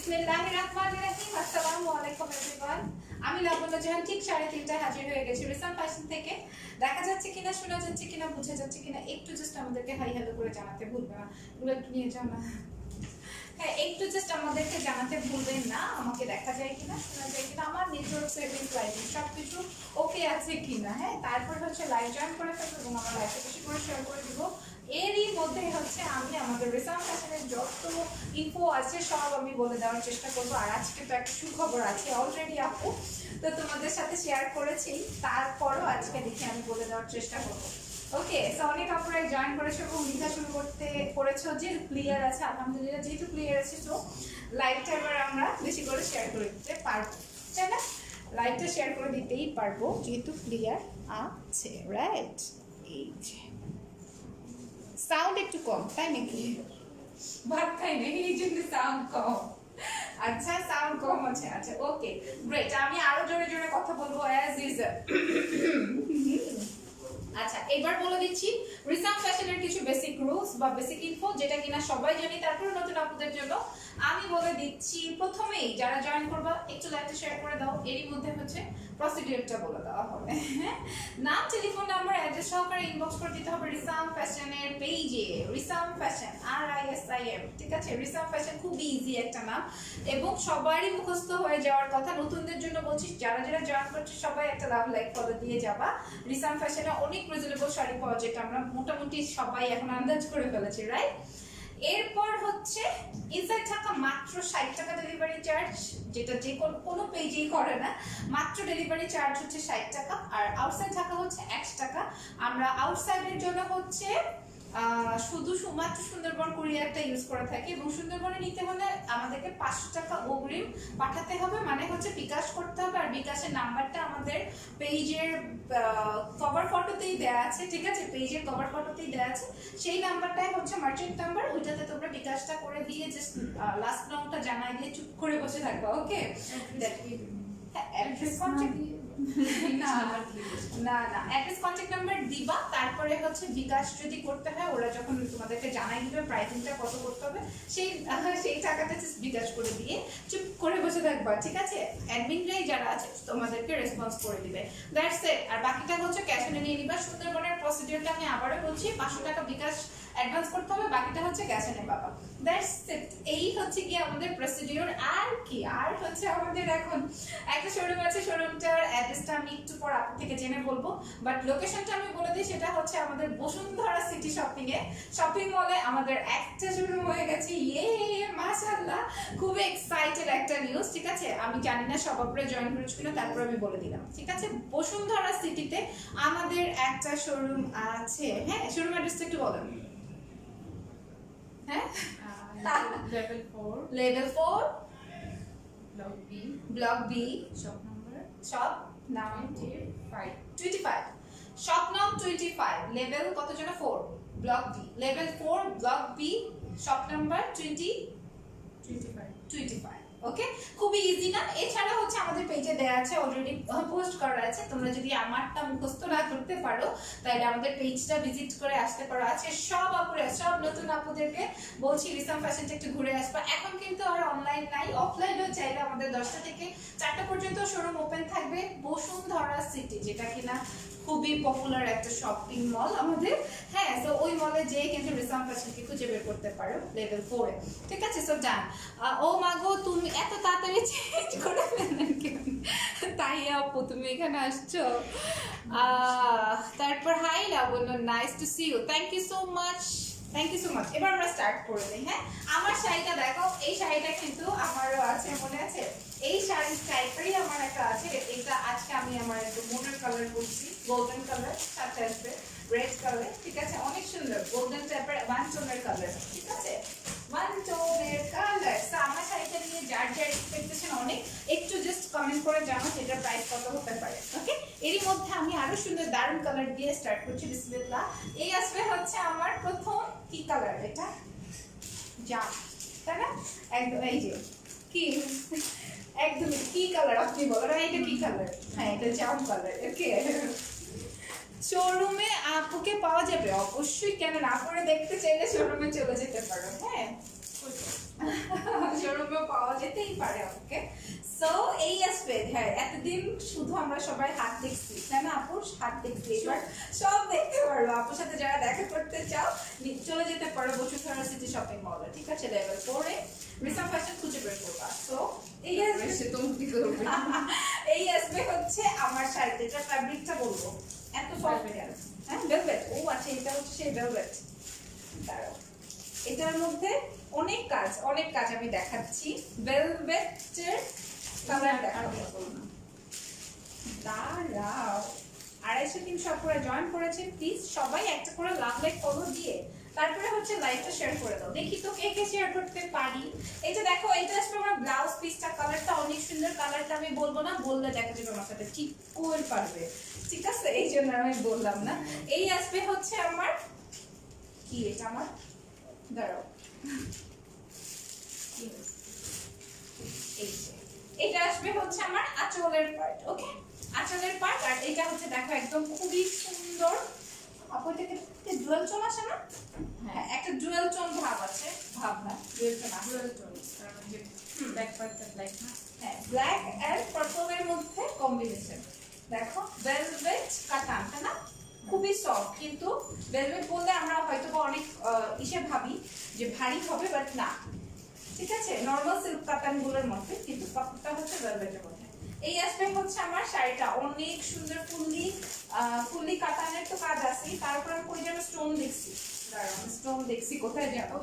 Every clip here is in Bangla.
বিসমিল্লাহিররহমানিররহিম। আসসালামু আলাইকুম এভরিওয়ান। আমি লাবণ্য জাহান ঠিক 3:30টায় হাজির হয়ে গেছি রিসাম ফ্যাশন থেকে। দেখা যাচ্ছে কিনা, শোনা যাচ্ছে কিনা, বোঝা যাচ্ছে কিনা একটু জাস্ট আমাদেরকে হাই হ্যালো করে জানাতে ভুলবে না। এগুলো একটু নিয়ে যাও না। হ্যাঁ, একটু জাস্ট আমাদেরকে জানাতে ভুলবেন না আমাকে দেখা যায় কিনা, শোনা যায় কিনা, আমার নেটওয়ার্ক সেভিং লাইটিং সব কিছু ওকে আছে কিনা। হ্যাঁ, তারপর হচ্ছে লাইভ জয়েন করে ফেলবো এবং আমার লাইভটা বেশি করে শেয়ার করে দিব। এরই মধ্যে হচ্ছে আমি আমাদের রিসাম ফ্যাশনের যত ইনফো আছে সব আমি বলে দেওয়ার চেষ্টা করবো। আর আজকে তো একটা সুখবর আছে অলরেডি আপু, তো তোমাদের সাথে শেয়ার করেছি, তারপরও আজকে দেখি আমি বলে দেওয়ার চেষ্টা করবো। ওকে, সো অনেক আপুরাই জয়েন করেছো এবং লিখা শুরু করেছো যে ক্লিয়ার আছে। আলহামদুলিল্লাহ, যেহেতু ক্লিয়ার আছে তো লাইভটা এবার আমরা বেশি করে শেয়ার করে দিতে পারবো, তাই না? লাইভটা শেয়ার করে দিতেই পারবো যেহেতু ক্লিয়ার আছে, রাইট? এই যে সাউন্ড একটু কম, তাই নাকি? ভাত খাই না এই জন্য সাউন্ড কম। আচ্ছা, সাউন্ড কম আছে। আচ্ছা, ওকে, গ্রেট। আমি আরো জোরে জোরে কথা বলবো অ্যাজ ইউজুয়াল। আচ্ছা, এবার বলে দিচ্ছি রিসাম ফ্যাশনের কিছু বেসিক রুলস বা বেসিক ইনফো, যেটা কিনা সবাই জানি, তারপর নতুন আপুদের জন্য আমি বলে দিচ্ছি। প্রথমেই যারা জয়েন করবা একটু লাইভটা শেয়ার করে দাও, এরই মধ্যে হচ্ছে প্রসিডিউরটা বলে দেওয়া হবে। নাম, টেলিফোন নাম্বার, অ্যাড্রেস সহকারে ইনবক্স করে দিতে হবে রিসাম ফ্যাশনের পেজে। রিসাম ফ্যাশন, RISIM, ঠিক আছে? রিসাম ফ্যাশন খুবই ইজি একটা নাম এবং সবারই মুখস্থ হয়ে যাওয়ার কথা। নতুনদের জন্য বলছি, যারা যারা জয়েন করছে সবাই একটা লাভ লাইক ফলো দিয়ে যাবা। রিসাম ফ্যাশনে অনেক রিজনেবল শাড়ি পাওয়া যায়, যেটা আমরা মোটামুটি সবাই এখন আন্দাজ করে ফেলেছি, রাইট? এরপর হচ্ছে ইনসাইড থাকা মাত্র 60 টাকা ডেলিভারি চার্জ, যেটা যে কোনো পেজেই করে না। মাত্র ডেলিভারি চার্জ হচ্ছে 60 টাকা, আর আউটসাইড থাকা হচ্ছে 100 টাকা। আমরা আউটসাইডের জন্য হচ্ছে শুধু মাত্র সুন্দরবন কুরিয়ারটা ইউজ করে থাকি এবং সুন্দরবনে নিতে হলে আমাদেরকে 500 টাকা অগ্রিম পাঠাতে হবে, মানে হচ্ছে বিকাশ করতে হবে। আর বিকাশের নাম্বারটা আমাদের পেজের কভার ফটোতেই দেওয়া আছে, ঠিক আছে? পেজের কভার ফটোতেই দেওয়া আছে, সেই নাম্বারটাই হচ্ছে মার্চেন্ট নাম্বার। ওইটাতে তোমরা বিকাশটা করে দিয়ে জাস্ট লাস্ট নামটা জানাই দিয়ে চুপ করে বসে থাকবা। ওকে, অ্যাড্রেস কন্ট্যাক্ট না না না অ্যাড্রেস কন্ট্যাক্ট নাম্বার দিবা, তারপরে হচ্ছে বিকাশ যদি করতে হয় ওরা যখন তোমাদেরকে জানাই দিবে প্রাইসিংটা কত করতে হবে, সেই টাকাটা জাস্ট বিকাশ করে দিয়ে চুপ করে বসে থাকবা, ঠিক আছে? অ্যাডমিনরাই যারা আছে তোমাদেরকে রেসপন্স করে দিবে, দ্যাটস ইট। আর বাকিটা হচ্ছে ক্যাশ অনে নিয়ে নিবা। সুন্দরবনের প্রসিডিউরটা আমি আবারও বলছি, 500 টাকা বিকাশ অ্যাডভান্স করতে হবে, বাকিটা হচ্ছে ক্যাশ অনে পাবা, দ্যাটস ইট। এই হচ্ছে কি আমাদের প্রসিডিউর। আর কি, আর হচ্ছে আমাদের এখন একটা শোরুম আছে, শোরুমটার অ্যাড্রেসটা আমি একটু পর আপনার থেকে জেনে বলবো, বাট লোকেশনটা আমি বলে দিই। সেটা হচ্ছে আমাদের বসুন্ধরা সিটি শপিং মলে আমাদের একটা শোরুম হয়ে গেছে। ইয়ে মাশাআল্লাহ, খুব এক্সাইটেড একটা নিউজ, ঠিক আছে? আমি জানি না সব আপনারা জয়েন করেছো কিনা, তারপর আমি বলে দিলাম, ঠিক আছে? বসুন্ধরা সিটিতে আমাদের একটা শোরুম আছে। হ্যাঁ, শোরুম অ্যাড্রেসটা একটু বলেন। হ্যাঁ, লেভেল 4 ব্লক বি, শপ নাম 25, শপ নাম 25, লেভেল কত যেন 4, block B, level 4 block B, shop number 25। Okay, খুবই ইজি না? এছাড়া হচ্ছে আমাদের পেজে দেয়া আছে, অলরেডি পোস্ট করা আছে। তোমরা যদি আমারটা মুখস্থ না করতে পারো তাহলে আমাদের পেজটা ভিজিট করে আসতে পারো। আছে সব আপুরা, সব নতুন আপুদেরকে বলছি রিসাম ফ্যাশনটা একটু ঘুরে আসবা। এখন কিন্তু আর অনলাইন নাই, অফলাইনও চাইলে আমাদের 10টা থেকে 4টা পর্যন্ত শোরুম ওপেন থাকবে। বসুন্ধরা সিটি, যেটা কিনা খুবই পপুলার একটা শপিং মল আমাদের। হ্যাঁ, তো ওই মলে যেয়ে কিন্তু রিসাম ফ্যাশনকে খুঁজে বের করতে পারো লেভেল 4 এ, ঠিক আছে? সো ডান। ও মাগো, তুমি এত তাড়াতাড়ি চেঞ্জ করে ফেললেন কেন? তাই আপু তুমি এখানে আসছো? তারপর hi Labanya, nice to see you, thank you so much, thank you so much. এবার আমরা স্টার্ট করে দিই। হ্যাঁ, আমার শাড়িটা দেখো, এই শাড়িটা কিন্তু আমারও আছে, মনে আছে? এই শাড়ির টাইপেরই আমার একটা আছে। এটা আজকে আমি আমার একটু মোটার কালার করছি, গোল্ডেন কালার, সাথে আসবে রেড কালার, ঠিক আছে? অনেক সুন্দর গোল্ডেন টাইপের ওয়ান টোনের কালার, ঠিক আছে? ওয়ান টোনের কালার। তো আমার শাড়িটা নিয়ে যার যার এক্সপেকটেশন অনেক, একটু জাস্ট কমেন্ট করে জানো সেটার প্রাইস কত হতে পারে। ওকে, এরই মধ্যে আমি আরো সুন্দর দারুণ কালার দিয়ে স্টার্ট করছি। বিসমিল্লাহ। এই আসবে হচ্ছে আমার প্রথম কি কালার, এটা জাম, তাই না? একদম এই যে কি, একদম কি কালার আপনি বলেন, এটা কি কালার? হ্যাঁ, এটা জাম কালার। ওকে, শোরুমে আপুকে পাওয়া যাবে অবশ্যই, কেন না? পরে দেখতে চাইলে শোরুমে চলে যেতে পারো। হ্যাঁ, শোরুমে পাওয়া যেতেই পারে আমাকে। সো এই আসবে, হ্যাঁ এতদিন শুধু আমরা সবাই হাত দেখছি তাই না আপু, হাত দেখছি, এবার সব দেখতে পারবো। আপুর সাথে যারা দেখা করতে চাও চলে যেতে পারো বসুন্ধরা সিটি শপিং মলে, ঠিক আছে? লেভেল 4 এ রিসাম ফ্যাশন খুঁজে বের করবা। সো এই আসবে এই আসবে হচ্ছে আমার শাড়িতে, এটা ফ্যাব্রিকটা বলবো এত সফট, হ্যাঁ ভেলভেট। ও আচ্ছা এটা হচ্ছে সেই ভেলভেট। দাঁড়াও, এটার মধ্যে অনেক কাজ, অনেক কাজ আমি দেখাচ্ছি। ভেলভেটের কালার দেখাবো। দাঁড়াও, 250-300 করে জয়েন করেছে, প্লিজ সবাই একটা করে লাভ লাইক ফলো দিয়ে তারপরে হচ্ছে লাইভটা শেয়ার করে দাও। দেখি তো কে কে শেয়ার করতে পারি। এই যে দেখো, এটা আসলে আমার ব্লাউজ পিসটা, কালারটা অনেক সুন্দর। কালারটা আমি বলবো না, বললে দেখা যাবে আমার সাথে ঠিক করে পারবে, ঠিক আছে? এই জন্য আমি বললাম না। এই আসবে হচ্ছে আমার কি, এটা আমার, দাঁড়াও, এই যে এটা আসবে হচ্ছে আমার আঁচলের পার্ট, ওকে? আঁচলের পার্ট। আর এটা হচ্ছে দেখো একদম খুবই সুন্দর। আপু এটাকে ডুয়াল টোন আসে না? হ্যাঁ একটা ডুয়াল টোন ভাব আছে, ভাব না ডুয়াল টোন, ডুয়াল টোন, কারণ যে ব্ল্যাক পার্টটা ব্ল্যাক না, হ্যাঁ ব্ল্যাক এন্ড পার্পলের মধ্যে কম্বিনেশন। দেখো ভেলভেট কাটান, তাই না? খুবই সফট, কিন্তু ভেলভেট বললে আমরা হয়তো অনেক ইসে ভাবি যে ভারী হবে, বাট না, ঠিক আছে? নরমাল সিল্ক কাতান গুলোর মধ্যে, কিন্তু কাপড়টা হচ্ছে ভেলভেটের মধ্যে। এই আসবে হচ্ছে আমার শাড়িটা অনেক সুন্দর, ফুললি কাতানের তো কাজ আছে, তারপর আমি কই যেন স্টোন দেখছি, দাঁড়াও স্টোন দেখছি কোথায় যাবো,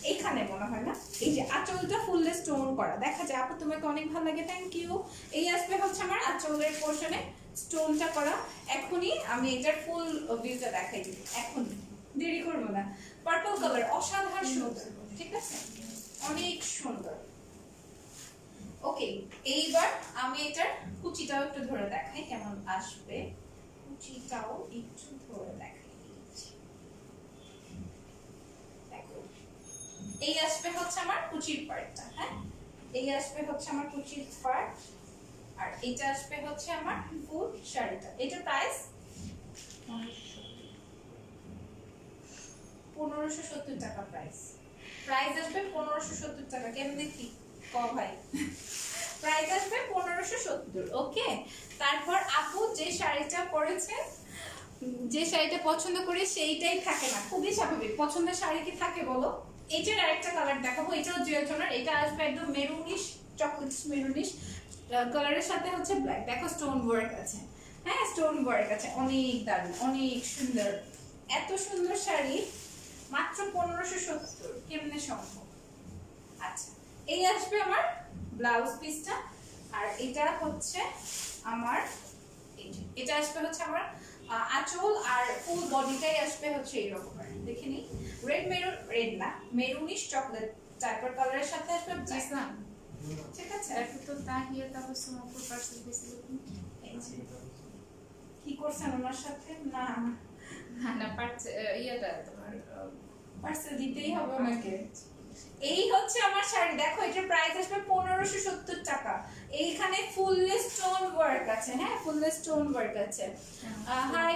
এইখানে মনে হয় না? এই যে আঁচলটা ফুললে স্টোন করা দেখা যায়। আপু তোমাকে অনেক ভালো লাগে, থ্যাংক ইউ। এই আসবে হচ্ছে আমার আঁচলের পোর্শনে স্টোনটা করা। এখনই আমি এটার ফুল ভিউটা দেখাই দিই, এখন দেরি করবো না। পার্পল কালার অসাধারণ সুন্দর, ঠিক আছে? অনেক সুন্দর। ওকে, এইবার আমি এটার কুচিটাও একটু ধরে দেখাই কেমন আসবে। কুচিটাও একটু ধরে দেখাই দিচ্ছি, দেখো এই আসবে হচ্ছে আমার কুচির পার্টটা, হ্যাঁ এই আসবে হচ্ছে আমার কুচির পার্ট, আর এটা আসবে হচ্ছে আমার ফুল শাড়িটা। এটার প্রাইস 1570 টাকা প্রাইস। প্রাইস আসবে 1570 টাকা। কেমনে কি ক ভাই, প্রাইস আসবে 1570, ওকে? তারপর আপু যে শাড়িটা পরেছে, যে শাড়িটা পছন্দ করে সেইটাই থাকে না, খুবই স্বাভাবিক। পছন্দের শাড়ি কি থাকে বলো? এটার আরেকটা কালার দেখাবো, এটাও জুয়েল টোনার। এটা আসবে একদম মেরুনিশ, চকলেট মেরুনিশ কালারের সাথে হচ্ছে ব্ল্যাক। দেখো স্টোন ওয়ার্ক আছে, হ্যাঁ স্টোন ওয়ার্ক আছে, অনেক দারুণ, অনেক সুন্দর। এত সুন্দর শাড়ি মাত্র 1570, কেমনে সম্ভব? আচ্ছা, এই আসবে আমার ব্লাউজ পিসটা, আর এটা হচ্ছে আমার এটা আসবে হচ্ছে আমার আঁচল, আর ফুল বডিটাই আসবে হচ্ছে এইরকম। দেখে নি, রেড মেরুন, রেড না মেরুনিশ চকলেট টাইপের কালারের সাথে আসবে ব্ল্যাক, ঠিক আছে? Ecco tagliare da questo non può farsi questo. কি করছেন ওনার সাথে? না না পারছে ইয়েটা তোমার পার্সেল দিতেই হবে আমাকে। এই হচ্ছে আমার শাড়ি, দেখো এটার প্রাইস আসবে 1570 টাকা। এইখানে ফুললি স্টোন ওয়ার্ক আছে, হ্যাঁ ফুললি স্টোন ওয়ার্ক আছে। হাই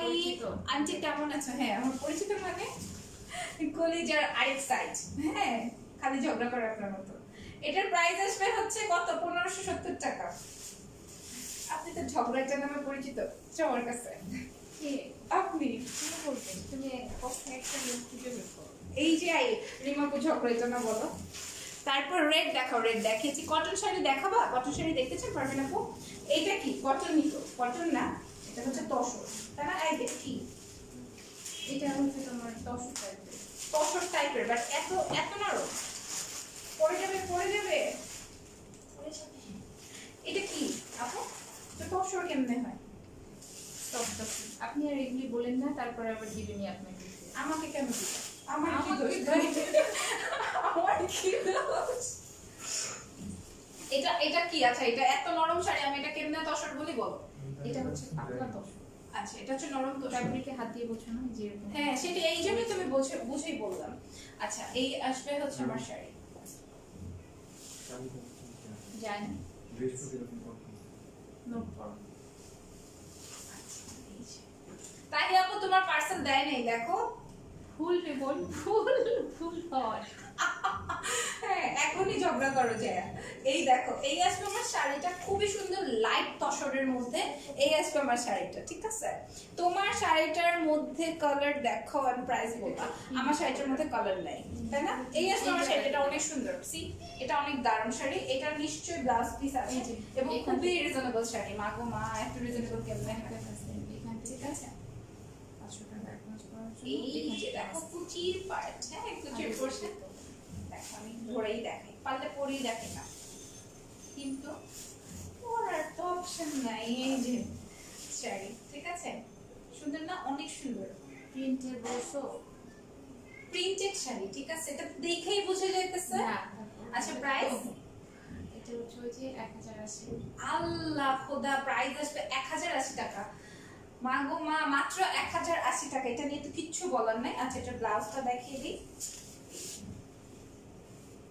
আন্টি কেমন আছো? হ্যাঁ আমার পরিচিত, মানে কলিজার আরেক সাইড, হ্যাঁ খালি ঝগড়া করে আপনার মতো। এটার প্রাইস আসবে হচ্ছে কত? 1570 টাকা। আপনি তো ঝগড়াটার নামে পরিচিত সবার কাছে। আপনি কি বলতে তুমি কষ্ট একটা লোক খুঁজে বের করো। এই যে রিমাপু ঝগড়াটা না বলো। তারপর রেড দেখাও, রেড দেখিয়েছি। কটন শাড়ি দেখাবা? কটন শাড়ি দেখতেছেন পারবেন আপু? এইটা কি কটন? নিতো কটন না, এটা হচ্ছে তসর, তাই না? এই কি এটা হচ্ছে তোমার 10 টাইপের। তসর টাইপের, বাট এত এত নরম, পড়ে যাবে পড়ে যাবে। এটা কি আপু? তো তসর কেমনে হয়? আপনি আর এগুলি বলেন না, তারপরে আবার দিবেনই আপনাকে। আমাকে কেন দিবে? আমার কি আমাকে দোষ? আমার কি দোষ? এটা এটা কি? আচ্ছা এটা এত নরম শাড়ি, আমি এটা কেমনে তসর বলি বলো? এটা হচ্ছে পাতলা 10। আচ্ছা এটা হচ্ছে নরম তসর। ফ্যাব্রিকে হাত দিয়ে বোঝো না যে এরকম। হ্যাঁ সেটা এই জন্যই তুমি বুঝেই বললাম। আচ্ছা এই আসবে হচ্ছে আমার শাড়ি, জানি নোট করো। তাই আপু তোমার পার্সেল দেয় নাই, দেখো ফুল রিবন, ফুল ফুল হয়। হ্যাঁ এখনই ঝগড়া করো যায়। এই দেখো, এই আসবে আমার শাড়িটা খুবই সুন্দর লাইট তসরের মধ্যে। এই আসবে আমার শাড়িটা, ঠিক আছে? তোমার শাড়িটার মধ্যে কালার দেখো, আমি প্রাইস বলবা। আমার শাড়িটার মধ্যে কালার নাই, তাই না? এই আসবে আমার শাড়িটা অনেক সুন্দর। সি, এটা অনেক দারুণ শাড়ি। এটা নিশ্চয়ই ব্লাউজ পিস আছে এবং খুবই রিজনেবল শাড়ি। মা গো মা, এত রিজনেবল কেমনে হয়? ঠিক আছে, এই যে দেখো কুচির পার্ট, হ্যাঁ কুচির পোরশন। দেখো আমি ধরেই দেখাই, পারলে পরেই দেখাই না, কিন্তু পরার তো অপশন নাই। এই যে শাড়ি, ঠিক আছে? সুন্দর না? অনেক সুন্দর প্রিন্টের বসো প্রিন্টেড শাড়ি, ঠিক আছে? এটা দেখেই বোঝা যাইতেছে। আচ্ছা প্রাইস? এটা হচ্ছে ওই যে 1080। আল্লাহ খোদা, প্রাইস আসবে 1080 টাকা। মা গো মা, মাত্র 1080 টাকা। এটা নিয়ে তো কিচ্ছু বলার নাই। আচ্ছা এটা ব্লাউজটা দেখিয়ে দিই।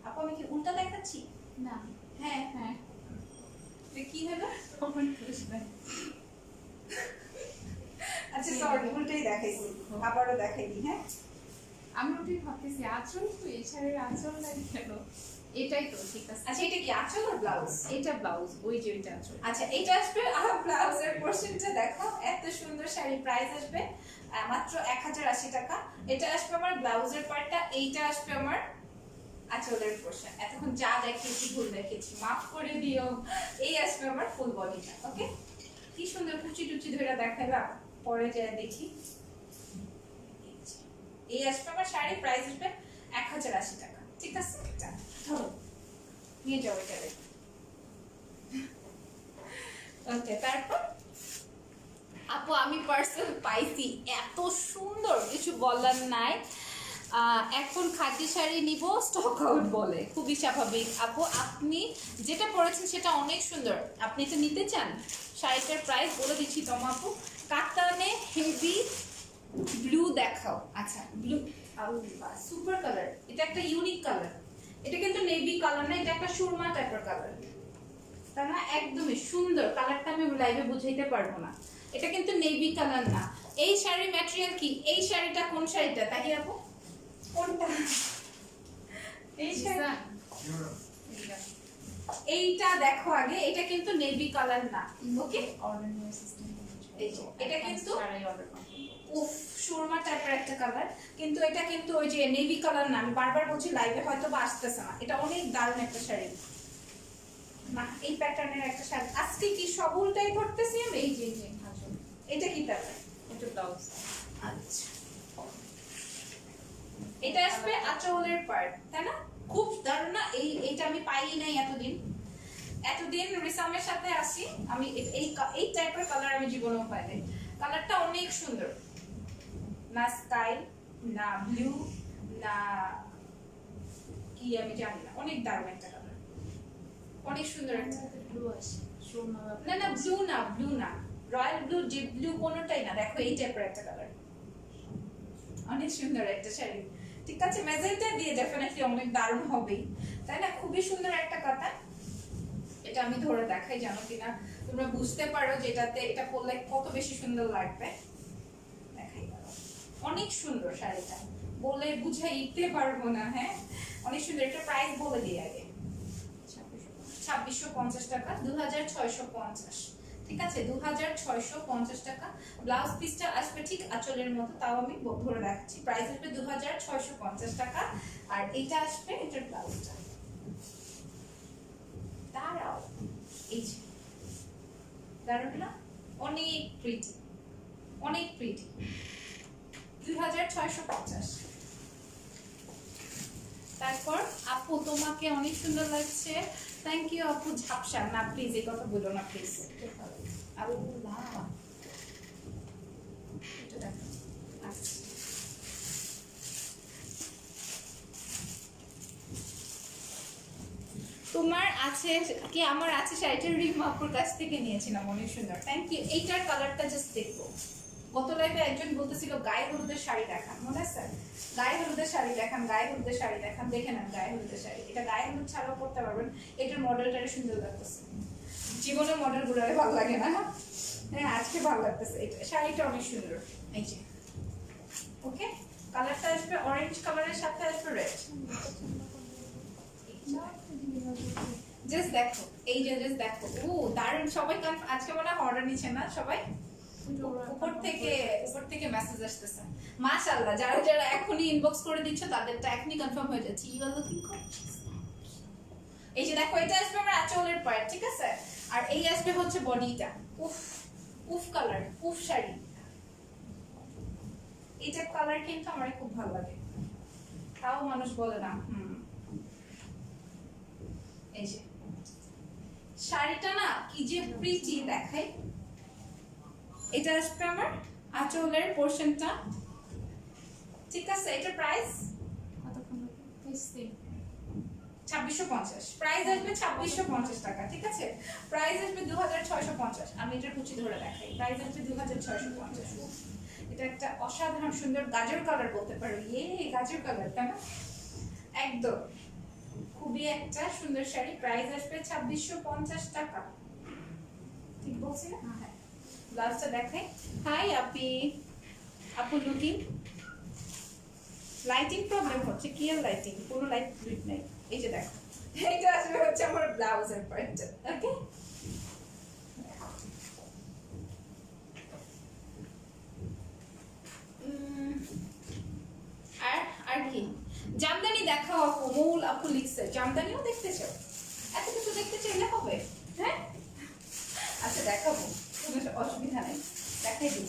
আপু আমি কি উল্টা দেখাচ্ছি? না, হ্যাঁ হ্যাঁ এটা কি হলো? কমেন্ট করিস না। আচ্ছা সরি, উল্টাই দেখাইছি, আবারও দেখাই দিই। হ্যাঁ আমি ওটাই ভাবতেছি আঁচল তো এই শাড়ির আঁচল লাগে কেন? এটাই তো ঠিক আছে। আচ্ছা এটা কি আঁচল আর ব্লাউজ? এটা ব্লাউজ, ওই যে ওইটা আঁচল। আচ্ছা এটা আসবে ব্লাউজের পোরশনটা দেখো, এত সুন্দর শাড়ি। প্রাইস আসবে মাত্র 1080 টাকা। এটা আসবে আমার ব্লাউজের পার্টটা, এইটা আসবে আমার আঁচলের পোরশন। এতক্ষণ যা দেখিয়েছি ভুল দেখিয়েছি, মাফ করে দিও। এই আসবে আমার ফুল বডিটা। ওকে, কি সুন্দর কুচি টুচি ধরে দেখালাম, পরে যায় দেখি। এই আসবে আমার শাড়ি, প্রাইস আসবে 1080 টাকা, ঠিক আছে? এটা ধরো, নিয়ে যাও এটা। ওকে, তারপর আপু আমি পার্সেল পাইছি, এত সুন্দর, কিছু বলার নাই। এখন খাদি শাড়ি নিব, স্টক আউট বলে, খুবই স্বাভাবিক। আপু আপনি যেটা পরেছেন সেটা অনেক সুন্দর, আপনি তো নিতে চান। শাড়িটার প্রাইস বলে দিচ্ছি তোমা আপু। কাতানে হেভি ব্লু দেখাও। আচ্ছা ব্লু, সুপার কালার। এটা একটা ইউনিক কালার। এটা কিন্তু নেভি কালার না, এটা একটা সুরমা টাইপের কালার, তাই না? একদমই সুন্দর কালারটা, আমি লাইভে বুঝাইতে পারবো না। এটা কিন্তু নেভি কালার না। এই শাড়ির ম্যাটেরিয়াল কি? এই শাড়িটা কোন শাড়িটা তাই আপু? কোনটা? এই শাড়ি, এইটা দেখো আগে, এটা কিন্তু নেভি কালার না। ওকে, অর্ডার নিয়ে সিস্টেম। এটা কিন্তু শাড়ি অর্ডার করতে। উফ, সুরমা টাইপের একটা কালার, কিন্তু এটা কিন্তু ওই যে নেভি কালার না। আমি বারবার বলছি লাইভে হয়তো বা আসতেছে না। এটা অনেক দারুণ একটা শাড়ি না, এই প্যাটার্নের একটা শাড়ি। আজকে কি সব উল্টাই ধরতেছি আমি? এই যে যে আঁচল, এটা কি প্যাটার্ন? এটা ব্লাউজ। আচ্ছা এটা আসবে আঁচলের পার্ট, তাই না? খুব দারুণ না? এইটা আমি পাইই নাই এতদিন। এতদিন রিসামের সাথে আসি আমি, এই টাইপের কালার আমি জীবনেও পাই নাই। কালারটা অনেক সুন্দর, না স্কাই না ব্লু না কি আমি জানি না, অনেক দারুণ একটা কালার, অনেক সুন্দর একটা। ব্লু আছে, সুরমা। না না ব্লু না, ব্লু না, রয়্যাল ব্লু, ডিপ ব্লু কোনোটাই না। দেখো এই টাইপের একটা কালার, অনেক সুন্দর একটা শাড়ি। ঠিক আছে, ম্যাজেন্টা দিয়ে ডেফিনেটলি অনেক দারুণ হবেই, তাই না? খুবই সুন্দর একটা কথা। এটা আমি ধরে দেখাই, জানো কিনা তোমরা বুঝতে পারো যেটাতে এটা পরলে কত বেশি সুন্দর লাগবে। দেখাই দাও, অনেক সুন্দর শাড়িটা, বলে বুঝাইতে পারবো না। হ্যাঁ অনেক সুন্দর। এটা প্রাইস বলে দিই আগে, 2650 টাকা, 2650। ঠিক আছে, 2650 টাকা। ব্লাউজ পিসটা আসবে ঠিক আঁচলের মতো, তাও আমি ধরে রাখছি। প্রাইস আসবে 2650 টাকা। আর এটা আসবে, এটার ব্লাউজটা দাঁড়াও, এই যে দারুণ না? অনেক প্রিটি, অনেক প্রিটি। 2650। তারপর আপু তোমাকে অনেক সুন্দর লাগছে, থ্যাংক ইউ আপু। ঝাপসা না, প্লিজ এই কথা বলো না প্লিজ। আল্লাহ, এটা দেখো। আচ্ছা তোমার আছে কি? আমার আছে শাড়িটা রিমা আপুর কাছ থেকে নিয়েছিলাম, অনেক সুন্দর, থ্যাংক ইউ। এইটার কালারটা জাস্ট দেখো। গত লাইভে একজন বলতেছিল গায়ে হলুদের শাড়ি দেখান, মনে আছে? গায়ে হলুদের শাড়ি দেখান, গায়ে হলুদের শাড়ি দেখান। দেখে নেন গায়ে হলুদের শাড়ি, এটা গায়ে হলুদ ছাড়াও পরতে পারবেন। এটার মডেলটা সুন্দর লাগতেছে, জীবনের মডেল গুলোরে ভালো লাগে না? হ্যাঁ আজকে ভালো লাগতেছে। এটা শাড়িটা অনেক সুন্দর, এই যে। ওকে, কালারটা আসবে অরেঞ্জ কালারের সাথে আসবে রেড। জাস্ট দেখো, এই যে জাস্ট দেখো, ও দারুণ। সবাই আজকে মনে হয় অর্ডার নিচ্ছে না সবাই, উপর থেকে মেসেজ আসতেছে। মাশাআল্লাহ, যারা যারা এখনই ইনবক্স করে দিচ্ছ তাদেরটা এখনই কনফার্ম হয়ে যাচ্ছে। You are looking gorgeous. এই যে দেখো, এটা আসবে আমার আঁচলের পার্ট, ঠিক আছে? আর এই আসবে হচ্ছে বডিটা। উফ উফ কালার, উফ শাড়ি। এটা কালার কিন্তু আমার খুব ভালো লাগে, তাও মানুষ বলে না। এই যে শাড়িটা না কি যে প্রিটি দেখায়। এটা আসবে আমার আঁচলের পোরশনটা, ঠিক আছে? এটা প্রাইস 2650, প্রাইস আসবে 2650 টাকা, ঠিক আছে? প্রাইস আসবে 2650। আমি এটা কুচি ধরে দেখাই, প্রাইস আসবে 2650। এটা একটা অসাধারণ সুন্দর গাজর কালার বলতে পারো। গাজর কালার, তাই না? একদম খুবই একটা সুন্দর শাড়ি। প্রাইস আসবে 2650 টাকা, ঠিক বলছি না? হ্যাঁ। ব্লাউজটা দেখাই। হাই আপু লুকিং। লাইটিং প্রবলেম হচ্ছে, কি আর লাইটিং, কোনো লাইট ফ্লুইড নাই। এই যে দেখো, এটা আসবে হচ্ছে আমার ব্লাউজের পার্ট, ওকে? আর কি জামদানি দেখাও আপু, মৌল আপু লিখছে জামদানিও দেখতে চাও? এত কিছু দেখতে চাইলে হবে? হ্যাঁ, আচ্ছা দেখাবো, কোনো অসুবিধা নেই, দেখাই দিব।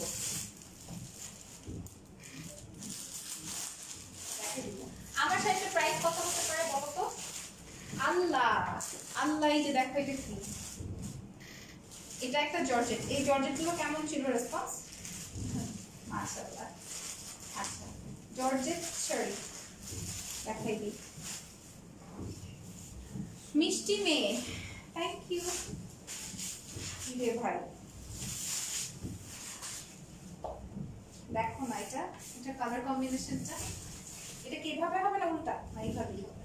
আমার শাড়িটার প্রাইস কত হতে পারে বলো তো? আল্লাহ আল্লাহ, এই যে দেখো, এটা কি? এটা একটা জর্জেট। এই জর্জেট গুলো কেমন ছিল রেসপন্স? মাশাআল্লাহ। আচ্ছা, জর্জেট শাড়ি দেখাই দিই। মিষ্টি মেয়ে, থ্যাংক ইউ রে ভাই। দেখো না, এটা কালার কম্বিনেশনটা, এটা কিভাবে হবে না উল্টা, না এইভাবেই হবে।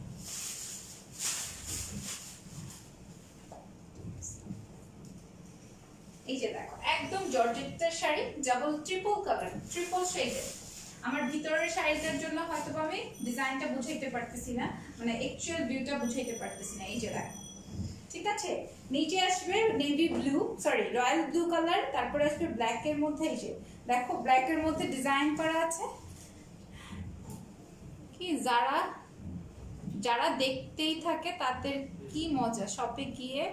এই যে দেখো, একদম জর্জেটের sari, double triple colour, triple শেডের। আমার ভিতরের শাড়িটার জন্য হয়তো আমি ডিজাইনটা বুঝাইতে পারতেছি না, মানে অ্যাকচুয়াল ভিউটা বুঝাইতে পারতেছি না। এই যে দেখো, ঠিক আছে? নিচে আসবে navy blue, sorry royal blue colour, তারপরে আসবে ব্ল্যাক এর মধ্যে। এই যে দেখো, ব্ল্যাক এর মধ্যে ডিজাইন করা আছে। কি যারা যারা দেখতেই থাকে তাদের কি মজা, শপে গিয়ে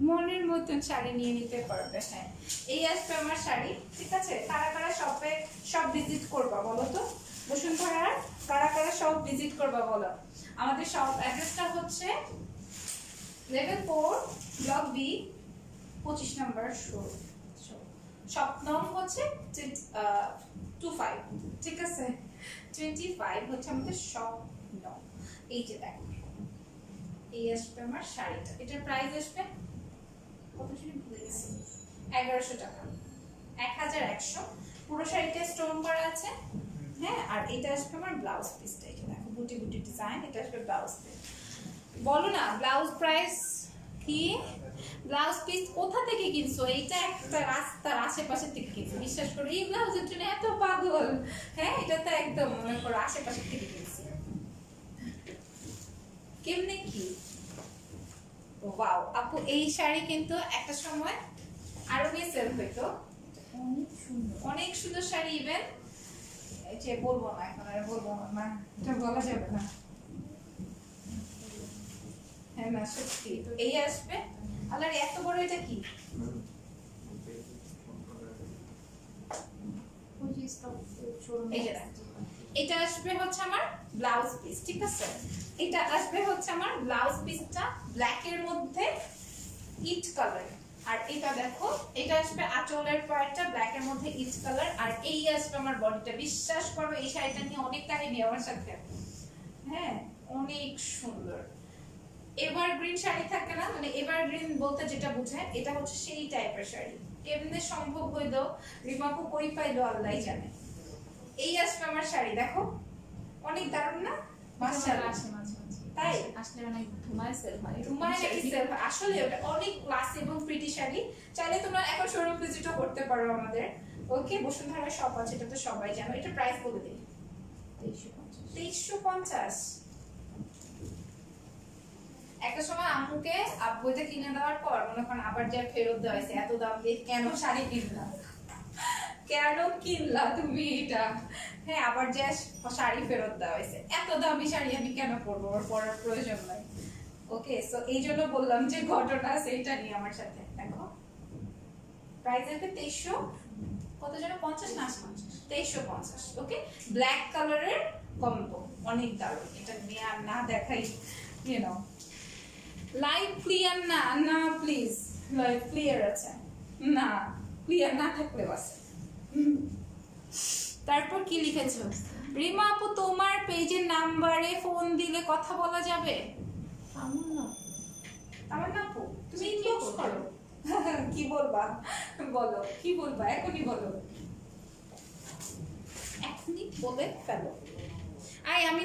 মনের মতন শাড়ি নিয়ে নিতে পারবে। হ্যাঁ, এই আসবে আমার শাড়ি, ঠিক আছে? কারা কারা শপে সব ভিজিট করবা বলো তো? বসুন্ধরার কারা কারা সব ভিজিট করবা বলো? আমাদের শপ অ্যাড্রেসটা হচ্ছে লেভেল 4 ব্লক বি 25 নম্বর শপ নং হচ্ছে 25, ঠিক আছে? 25 হচ্ছে আমাদের শপ নং। এই যে দেখো, এই আসবে আমার শাড়িটা। এটার প্রাইস আসবে কত শুনে ভুলে গেছি, 1100 টাকা, 1100। পুরো শাড়িতে স্টোন করা আছে। হ্যাঁ, আর এটা আসবে আমার ব্লাউজ পিসটা। এই যে দেখো, বুটি বুটি ডিজাইন, এটা আসবে ব্লাউজ পিস। বলো না ব্লাউজ প্রাইস কি? ব্লাউজ পিস কোথা থেকে কিনছো? এইটা একটা রাস্তার আশেপাশে থেকে কিনছো, বিশ্বাস করো। এই ব্লাউজের জন্য এত পাগল? হ্যাঁ, এটা তো একদম মনে করো আশেপাশে থেকে কিনছি। কেমনে কি? ওয়াও আপু, এই শাড়ি কিন্তু একটা সময় আরো বেশি সেল হইতো। অনেক সুন্দর শাড়ি। ইভেন এই যে বলবো না, এখন আর বলবো না, এটা বলা যাবে না। হ্যাঁ না, সত্যি। এই আসবে। আল্লাহর এত বড়, এটা কি? এই যে এটা আসবে হচ্ছে আমার ব্লাউজ পিস, ঠিক আছে? এটা আসবে হচ্ছে আমার ব্লাউজ পিসটা ব্ল্যাক এর মধ্যে ইট কালার। আর এটা দেখো, এটা আসবে আঁচলের পার্টটা ব্ল্যাক এর মধ্যে ইট কালার। আর এই আসবে আমার বডিটা। বিশ্বাস করো, এই শাড়িটা নিয়ে অনেক কাহিনী আমার সাথে। হ্যাঁ, অনেক সুন্দর। এভারগ্রিন শাড়ি থাকে না, মানে এভারগ্রিন বলতে যেটা বোঝায়, এটা হচ্ছে সেই টাইপের শাড়ি। কেমনে সম্ভব হইলো, রিমাপু কই পাইলো আল্লাহই জানে। এই আসবে আমার শাড়ি, দেখো অনেক দারুণ না? মাশাআল্লাহ। তাই আসলে অনেক ধুমায় সেল হয়, ধুমায় নাকি সেল হয়? আসলে ওটা অনেক ক্লাসি এবং প্রিটি শাড়ি। চাইলে তোমরা এখন শোরুম ভিজিটও করতে পারো আমাদের। ওকে, বসুন্ধরা শপ আছে, এটা তো সবাই জানো। এটা প্রাইস বলে দিই, 2350। একটা সময় আম্মুকে আব্বু এটা কিনে দেওয়ার পর মনে করেন আবার যা ফেরত দেওয়া হয়েছে এত দাম দিয়ে কেন শাড়ি কিনলাম, কেন কিনলা তুমি এটা, হ্যাঁ আবার যে শাড়ি ফেরত দেওয়া হয়েছে, এত দামি শাড়ি আমি কেন পরবো, আমার পরার প্রয়োজন নাই। ওকে, সো এই জন্য বললাম যে ঘটনা সেইটা নিয়ে আমার সাথে। দেখো প্রাইস আছে 2300 কত যেন 50 না 2350। ওকে, ব্ল্যাক কালারের কম্বো, অনেক দারুণ। এটা নিয়ে আর না দেখাই, ইউ নো লাইভ ক্লিয়ার না, না প্লিজ লাইভ ক্লিয়ার আছে না, ক্লিয়ার না থাকলে আছে। তারপর কি লিখেছো? রিমা আপু তোমার পেজের নাম্বারে ফোন দিলে কথা বলা যাবে? আমার না আপু তুমি ইনবক্স করো। কি বলবা বলো, কি বলবা এখনই বলো, এখনই বলে ফেলো। আমি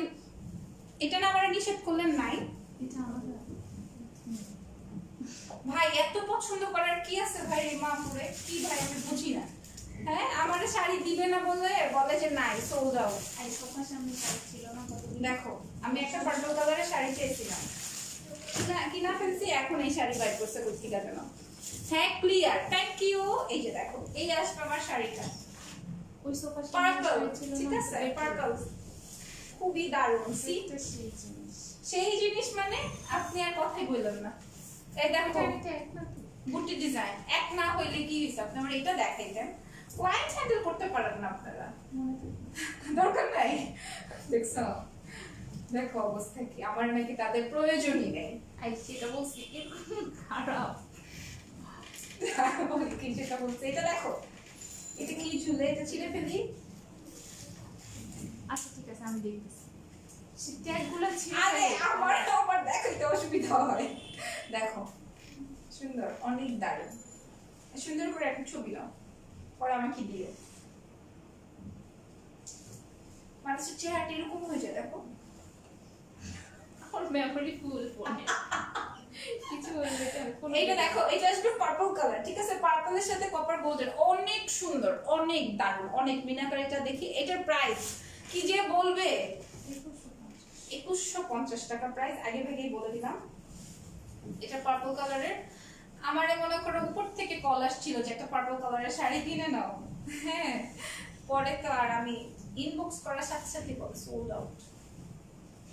এটা না আমার নিষেধ করলেন নাই, এটা আমাদের ভাই এত পছন্দ করার কি আছে ভাই রিমা আপুরে, কি ভাই আমি বুঝি না। হ্যাঁ আমার শাড়ি দিবে না বলে বলে যে নাই সোল্ড আউট। এই সোফার সামনে শাড়ি ছিল না কতদিন। দেখো আমি একটা পার্পল কালারের শাড়ি চেয়েছিলাম, কিনা ফেলছি, এখন এই শাড়ি বাই করছে কোথেকে যেন। হ্যাঁ ক্লিয়ার, থ্যাংক ইউ। এই যে দেখো এই আসবে আমার শাড়িটা, ওই সোফার সামনে পার্পল, শাড়ি ছিল না, ঠিক আছে পার্পল, খুবই দারুণ। সি এটা সেই জিনিস। সেই জিনিস মানে আপনি আর কথাই বললেন না। এই দেখো এটা এক না তো? বুটি ডিজাইন, এক না হইলে কি হইছে, আপনি আমার এটা দেখাইতেন, ক্লায়েন্ট হ্যান্ডেল করতে পারেন না আপনারা, মনে থাকে। দরকার নাই। দেখছো, দেখো অবস্থা কি, আমার নাকি তাদের প্রয়োজনই নেই। আই সেটা বলছি এরকম খারাপ। বলি কি যেটা বলছে, এটা দেখো এটা কি ঝুলে, এটা ছিঁড়ে ফেলি। আচ্ছা ঠিক আছে আমি দেখতেছি। সে ট্যাগগুলো ছিল। আরে আমার আমার দেখাইতে অসুবিধা হয়। দেখো সুন্দর, অনেক দারুণ, সুন্দর করে একটা ছবি নাও পরে আমাকে দিও, মানুষের চেহারাটা এরকম হয়ে যায়। দেখো আমার মেমরি ফুল ফোনে। কিছু বলবে না। এইটা দেখো, এটা আসবে পার্পল কালার, ঠিক আছে, পার্পলের সাথে কপার গোল্ডেন, অনেক সুন্দর, অনেক দারুণ, অনেক মিনাকারিটা দেখি। এটার প্রাইস কি যে বলবে, 2150 টাকা প্রাইস, আগে ভাগেই বলে দিলাম। এটা পার্পল কালারের, আমারে মনে করো উপর থেকে কল আসছিল যে একটা পার্পল কালারের শাড়ি কিনে নাও, হ্যাঁ পরে তো আর আমি ইনবক্স করার সাথে সাথে বলে সোল্ড আউট,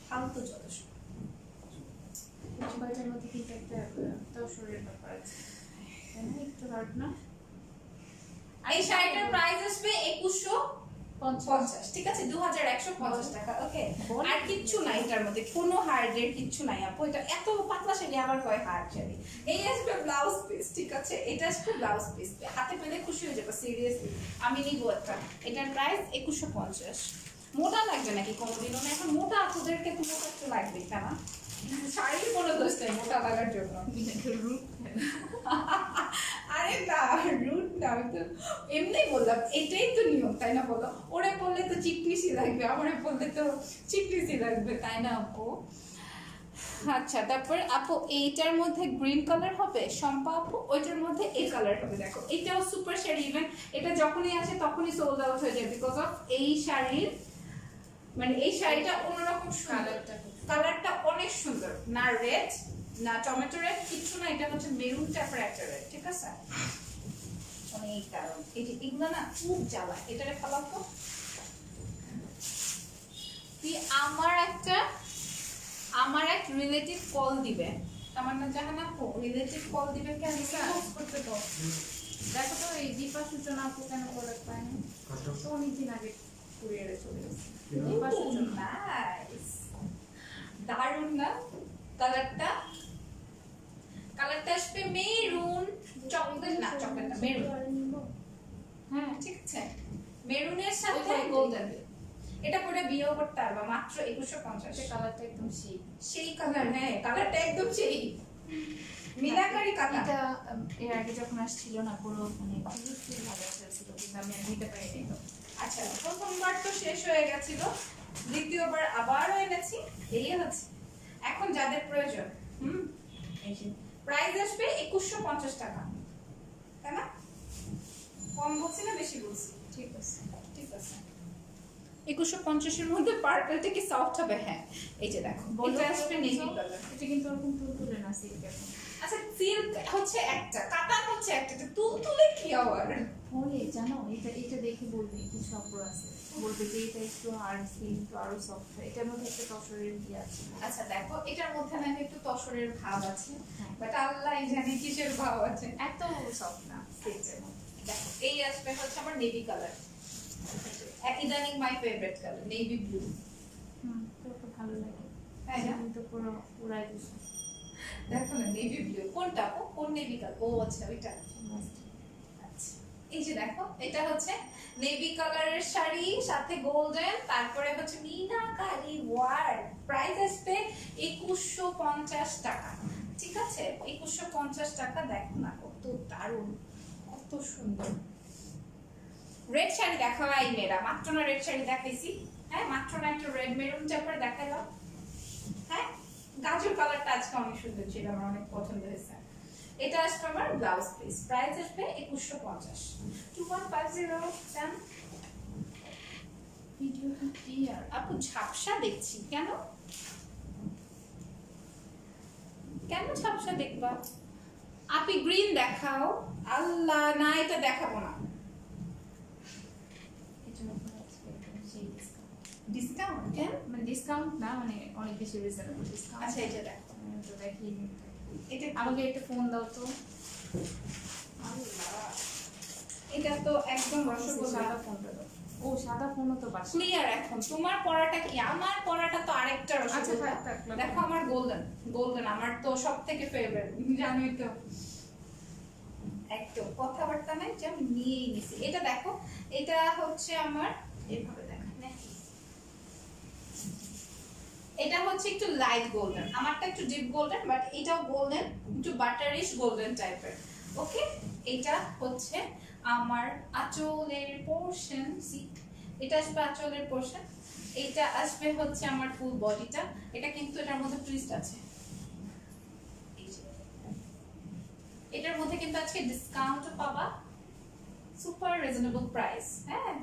ফালতু যত সব। বাজার মধ্যে কিন্তু একটা তসরের ব্যাপার আছে, তাই না? একটু হার্ড না? এই শাড়িটার প্রাইস আসবে 2150, ঠিক আছে, 2150 টাকা। ওকে, আর কিচ্ছু নাই এটার মধ্যে, কোনো হার্ডের কিচ্ছু নাই আপু। এটা এত পাতলা শাড়ি আবার কয় হার্ড শাড়ি। এই আসবে ব্লাউজ পিস, ঠিক আছে, এটা আসবে ব্লাউজ পিস, হাতে পেলে খুশি হয়ে যাবে সিরিয়াসলি। আমি নিব একটা, এটার প্রাইস 2150। মোটা লাগবে নাকি কোনোদিনও না, এখন মোটা আপুদেরকে তো মোটা একটু লাগবে, তাই না? শাড়ির কোনো দোষ নেই মোটা লাগার জন্য। আরে না রুট না, আমি তো এমনি বললাম, এটাই তো নিয়ম, তাই না বলো? ওরে বললে তো চিকনিসি লাগবে, আমারে বললে তো চিকনিসি লাগবে, তাই না আপু? আচ্ছা তারপর আপু এইটার মধ্যে গ্রিন কালার হবে শম্পা আপু, ওইটার মধ্যে এই কালার হবে। দেখো এটাও সুপার শাড়ি, ইভেন এটা যখনই আসে তখনই সোল্ড আউট হয়ে যায় বিকজ অফ এই শাড়ির, মানে এই শাড়িটা অন্যরকম সুন্দর, কালারটা অনেক সুন্দর, না রেড না টমেটো রেড কিচ্ছু না, এটা হচ্ছে মেরুন টাইপের একটা রেড, ঠিক আছে, অনেক দারুণ। এই যে এগুলো না খুব জ্বালা, এটারে ফালাও তো। তুই আমার এক রিলেটিভ কল দিবে, তামান্না জাহান আপু রিলেটিভ কল দিবে, কেন করতে তো দেখো তো এই দীপা সূচনা আপু কেন প্রোডাক্ট পায়নি? তো অনেকদিন আগে কুরিয়ারে চলে গেছে। দীপা সূচনা নাইস, দারুণ না কালারটা? কালারটা আসবে মেরুন, চকলেট না, চকলেট না মেরুন, হ্যাঁ ঠিক আছে, মেরুনের সাথে ওইটাই গোল্ডেন। এটা পরে বিয়েও করতে পারবা মাত্র 2150। কালারটা একদম সেই কালার, হ্যাঁ কালারটা একদম সেই মিনাকারি কালার। এটা এর আগে যখন আসছিল না পুরো মানে খুবই ভালো ছিল, কিন্তু আমি আর নিতে পারিনি। তো আচ্ছা প্রথমবার তো শেষ হয়ে গেছিল, দ্বিতীয়বার আবারও এনেছি, এই হচ্ছে এখন যাদের প্রয়োজন। এই যে প্রাইস আসবে 2150 টাকা, তাই না? কম বলছি না বেশি বলছি? ঠিক আছে। ঠিক আছে, 2150 মধ্যে পার্পলটা কি সফট হবে? হ্যাঁ, এই যে দেখো এটা আসবে নেভি কালার। এটা কিন্তু ওরকম তুলতুলে না সিল্ক এখন। আচ্ছা সিল্ক হচ্ছে একটা, কাতান হচ্ছে একটা, তুলতুলে কি আবার? বলে জানো এটা দেখে বলবে কিছু অপর আছে, বলবে যে এটা একটু হার্ড সিল্ক, একটু আরো সফট, এটার মধ্যে একটা তসরের দিয়ে আছে। আচ্ছা দেখো এটার মধ্যে না একটু তসরের ভাব আছে, হ্যাঁ। বাট আল্লাহ জানে কিসের ভাব আছে। এত সফট না সিল্কের মধ্যে। দেখো এই আসবে হচ্ছে আমার নেভি কালার, ইদানিং my favourite colour navy blue. তো ভালো লাগে। তাই না? আমি তো পুরো উড়াই দিছি। দেখো না নেভি ব্লু কোনটা, কোন নেভি কালার? ও আচ্ছা ওইটা। আচ্ছা এই যে দেখো এটা হচ্ছে নেভি কালারের শাড়ি, সাথে গোল্ডেন, তারপরে হচ্ছে মিনাকারি ওয়ার্ক। প্রাইস আসবে 2150 টাকা। ঠিক আছে, 2150 টাকা। দেখো না কত দারুণ, কত সুন্দর। রেড শাড়ি দেখাও এই মেয়েরা, মাত্র না রেড শাড়ি দেখাইছি? হ্যাঁ মাত্র না একটা রেড মেরুন টাইপের দেখাইলাম। হ্যাঁ গাজর কালারটা আজকে অনেক সুন্দর ছিল, আমার অনেক পছন্দ হয়েছে। এটা আসবে আমার ব্লাউজ পিস, প্রাইস আসবে 2150। 2150 দাম। ভিডিওটা ক্লিয়ার। আপু ঝাপসা দেখছি কেন? কেন ঝাপসা দেখবা? আপনি গ্রিন দেখাও। আল্লাহ না এটা দেখাবো না। এটার উপর আজকে সেই ডিসকাউন্ট। ডিসকাউন্ট কেন? মানে ডিসকাউন্ট না, মানে অনেক বেশি রিজনেবল ডিসকাউন্ট। আচ্ছা এটা দেখো, তো দেখি এটা আমাকে একটা ফোন দাও তো। আল্লাহ এটা তো একদম রসগোল্লা। সাদা ফোনটা দাও। ও সাদা ফোনও তো বাস। ক্লিয়ার এখন। তোমার পড়াটা কি? আমার পড়াটা তো আরেকটা আচ্ছা রসগোল্লা। থাক। দেখো আমার গোল্ডেন, গোল্ডেন আমার তো সবথেকে ফেভারিট, জানোই তো। একদম কথাবার্তা নাই যে আমি নিয়েই নিছি। এটা দেখো, এটা হচ্ছে আমার এভাবে দেখা নাকি, এটা হচ্ছে একটু লাইট গোল্ডেন, আমারটা একটু ডিপ গোল্ডেন, বাট এটাও গোল্ডেন, একটু বাটারিশ গোল্ডেন টাইপের। ওকে, এটা হচ্ছে আমার আঁচলের পোরশন। সি এটা আসবে আঁচলের পোরশন, এটা আসবে হচ্ছে আমার ফুল বডিটা। এটা কিন্তু এটার মধ্যে টুইস্ট আছে, এই যে এটার মধ্যে কিন্তু আজকে ডিসকাউন্ট পাবা, সুপার রিজনেবল প্রাইস। হ্যাঁ